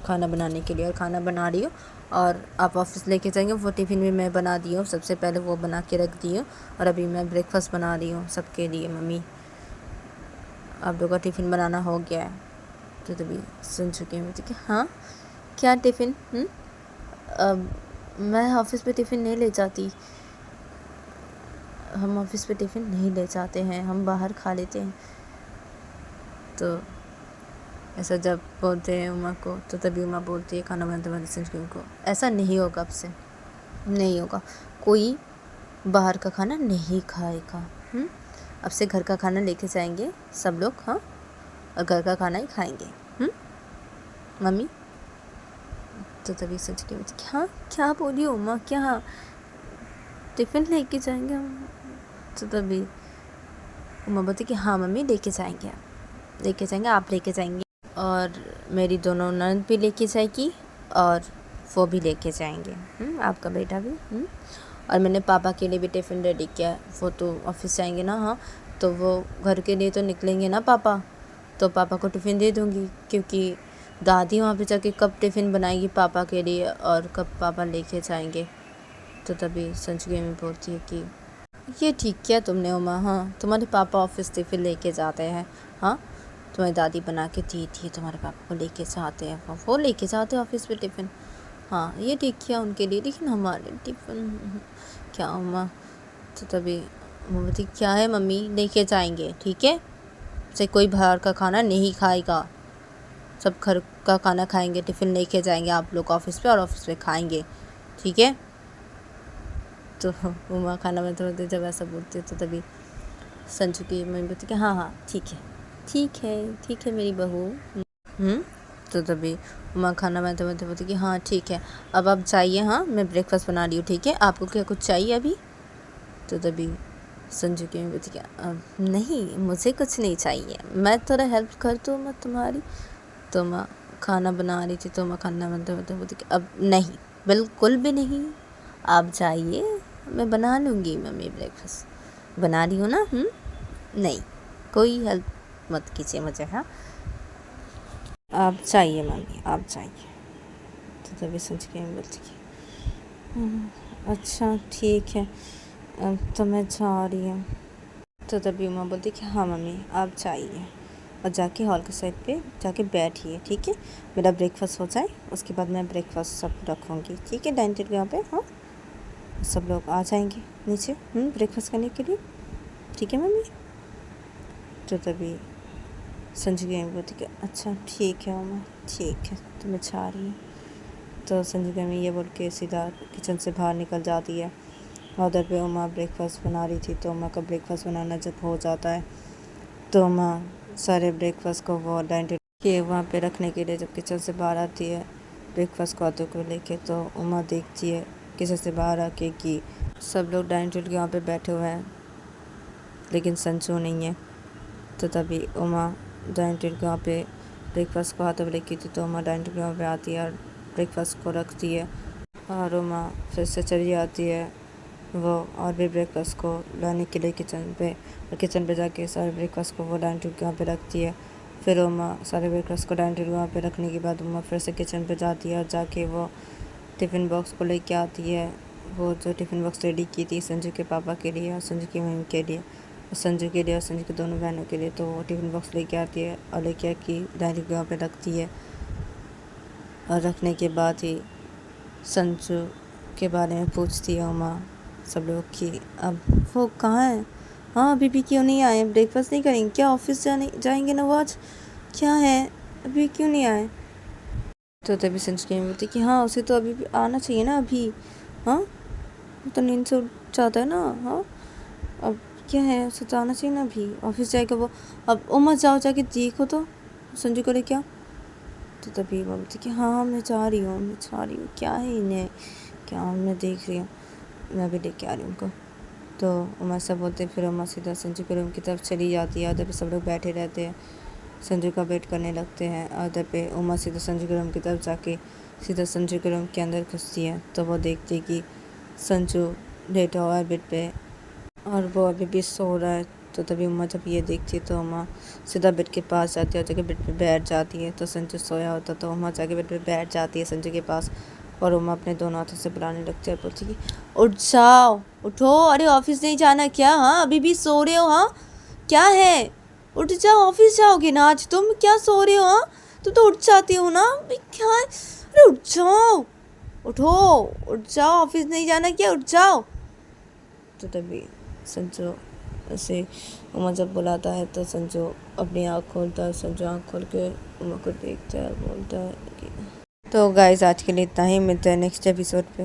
खाना बनाने के लिए और खाना बना रही हूँ और आप ऑफिस लेके जाएंगे वो टिफ़िन भी मैं बना दी हूँ, सबसे पहले वो बना के रख दी हूँ और अभी मैं ब्रेकफास्ट बना रही हूँ सबके लिए मम्मी, आप लोग का टिफ़िन बनाना हो गया है। तो तभी सुन चुकी हूँ कि हाँ क्या टिफ़िन, मैं ऑफिस पे टिफ़िन नहीं ले जाती, हम ऑफिस पे टिफ़िन नहीं ले जाते हैं, हम बाहर खा लेते हैं। तो ऐसा जब बोलते हैं उमा को तो तभी उमा बोलती है खाना बनाते बनाते संजू को, ऐसा नहीं होगा, अब से नहीं होगा, कोई बाहर का खाना नहीं खाएगा, अब से घर का खाना लेके जाएंगे सब लोग, हाँ, और घर का खाना ही खाएंगे मम्मी। तो तभी संजू की बोलती हाँ क्या बोली उमा, क्या टिफ़िन लेके जाएंगे हम? तो तभी उमा बोलती कि हाँ मम्मी लेके जाएंगे, आप लेके जाएंगे और मेरी दोनों ननद भी लेके जाएगी और वो भी लेके जाएंगे, आपका बेटा भी, और मैंने पापा के लिए भी टिफ़िन रेडी किया है, वो तो ऑफिस जाएंगे ना, हाँ तो वो घर के लिए तो निकलेंगे ना पापा, तो पापा को टिफ़िन दे दूँगी क्योंकि दादी वहाँ पे जाके कब टिफ़िन बनाएगी पापा के लिए और कब पापा लेके जाएंगे। तो तभी संजू की मम्मी बोलती है कि ये ठीक किया तुमने उमा, हाँ तुम्हारे पापा ऑफिस टिफ़िन लेके जाते हैं, हाँ तुम्हारी दादी बना के दी थी, तुम्हारे पापा को लेके जाते हैं, वो लेके जाते हैं ऑफिस पे टिफ़िन, हाँ ये ठीक किया उनके लिए, लेकिन हमारे टिफ़िन क्या उमा? तो तभी बोलती क्या है मम्मी, लेके जाएंगे, ठीक है, से कोई बाहर का खाना नहीं खाएगा, सब घर का खाना खाएंगे, टिफ़िन लेके जाएंगे आप लोग ऑफिस पे और ऑफिस पे खाएंगे, ठीक है। तो उमा खाना बनाते बनाते जब ऐसा बोलती है तो तभी संजू की मम्मी बोलती कि हाँ ठीक है मेरी बहू, तो तभी उमा खाना बनाते बनाते बोलती कि हाँ ठीक है, अब आप जाइए, हाँ मैं ब्रेकफास्ट बना रही हूँ, ठीक है, आपको क्या कुछ चाहिए अभी? तो तभी संजू की मम्मी बोलती कि नहीं मुझे कुछ नहीं चाहिए, मैं थोड़ा हेल्प कर दूँ मैं तुम्हारी? तो माँ खाना बना रही थी, तो माँ खाना बनते बनते बोलती कि अब नहीं, बिल्कुल भी नहीं, आप जाइए, मैं बना लूँगी मम्मी ब्रेकफास्ट, बना रही हूँ ना। नहीं, कोई हेल्प मत कीजिए मुझे, हाँ, आप चाहिए मम्मी, आप चाहिए। तो तभी सोच के बोलती कि अच्छा ठीक है, अब तो मैं जा रही हूँ। तो तभी उमा बोलती कि हाँ मम्मी, आप चाहिए, और जाके हॉल के साइड पे जाके बैठिए, ठीक है, मेरा ब्रेकफास्ट हो जाए, उसके बाद मैं ब्रेकफास्ट सब रखूँगी, ठीक है, डाइनिंग टेबल यहाँ पे, हाँ, सब लोग आ जाएंगे नीचे ब्रेकफास्ट करने के लिए, ठीक है मम्मी। तो तभी संजू की बोलती कि अच्छा ठीक है उमा, ठीक है, तो मैं जा रही हूँ। तो संजू की ये बोल के सीधा किचन से बाहर निकल जाती है। उधर पे उमा ब्रेकफास्ट बना रही थी, तो उमा का ब्रेकफास्ट बनाना जब हो जाता है तो उमा सारे ब्रेकफास्ट को वो डाइनिंग टेबल के वहाँ पे रखने के लिए जब किचन से बाहर आती है ब्रेकफास्ट को हाथों को लेके, तो उमा देखती है किचन से बाहर आके कि सब लोग डाइनिंग टेबल के वहाँ पे बैठे हुए हैं, लेकिन संजू नहीं है। तो तभी उमा डाइनिंग टेबल के वहाँ पे ब्रेकफास्ट को हाथों में लेके थी, तो उमा डाइनिंग टेबल के वहाँ पे आती है और ब्रेकफास्ट को रखती है, और उमा फिर से चली जाती है वो और भी ब्रेकफास्ट को लाने के लिए किचन पे, और किचन पे जाके सारे ब्रेकफास्ट को वो डाइनिंग टेबल के वहाँ पे रखती है। फिर उमा सारे ब्रेकफास्ट को डाइनिंग टेबल वहाँ पे रखने के बाद उमा फिर से किचन पे जाती है और जाके वो टिफ़िन बॉक्स को लेके आती है, वो जो टिफ़िन बॉक्स रेडी की थी संजू के पापा के लिए और संजू की मम्मी के लिए, और संजू के लिए और संजू की दोनों बहनों के लिए। तो वो टिफ़िन बॉक्स लेके आती है और लेके आके डाइनिंग टेबल वहाँ पे रखती है, और रखने के बाद ही संजू के बारे में पूछती है उमा सब लोग कि अब वो कहाँ है, हाँ अभी भी क्यों नहीं आए, ब्रेकफास्ट नहीं करेंगे क्या, ऑफिस जाएंगे ना वो आज, क्या है अभी क्यों नहीं आए। तो तभी संजू की बोलती कि हाँ उसे तो अभी भी आना चाहिए ना अभी, हाँ तो नींद से उठ जाता है ना, हाँ अब क्या है, उसे तो आना चाहिए ना अभी, ऑफिस जाएगा वो। अब उमा जाओ जाके देखो तो संजू करे क्या। तो तभी बोलती कि हाँ मैं जा रही हूँ, क्या है इन्हें, क्या मैं देख रही हूँ, मैं भी लेके आ रही हूँ उनको। तो उमा सब बोलते, फिर उमा सीधा संजू के रूम की तरफ चली जाती है। उधर पे सब लोग बैठे रहते हैं, संजू का वेट करने लगते हैं। उधर पे उमा सीधा संजू के रूम की तरफ जाके सीधा संजू के रूम के अंदर घुसती है, तो वो देखती है कि संजू लेटा हुआ है बेड पे और वो अभी भी सो रहा है। तो तभी उमा जब ये देखती है तो उमा सीधा बेड के पास जाती है और जाके बेड पे बैठ जाती है। तो संजू सोया होता तो उमा जाके बेड पे बैठ जाती है संजू के पास, और उमा अपने दोनों हाथों से बुलाने लगती है और बोलती है उठ जाओ, उठो, अरे ऑफिस नहीं जाना क्या, हाँ अभी भी सो रहे हो, हाँ क्या है, उठ जाओ, ऑफिस जाओगे ना आज तुम, क्या सो रहे हो, हाँ तुम तो उठ जाती हो ना, क्या है, अरे उठ जाओ, उठो, उठ जाओ, ऑफिस नहीं जाना क्या, उठ जाओ। तो तभी संजू ऐसे उमा जब बुलाता है तो संजू अपनी आँख खोलता है, संजू आँख खोल के उमा को देखता है, बोलता है कि तो गाइस आज के लिए इतना ही, मिलते हैं नेक्स्ट एपिसोड पे।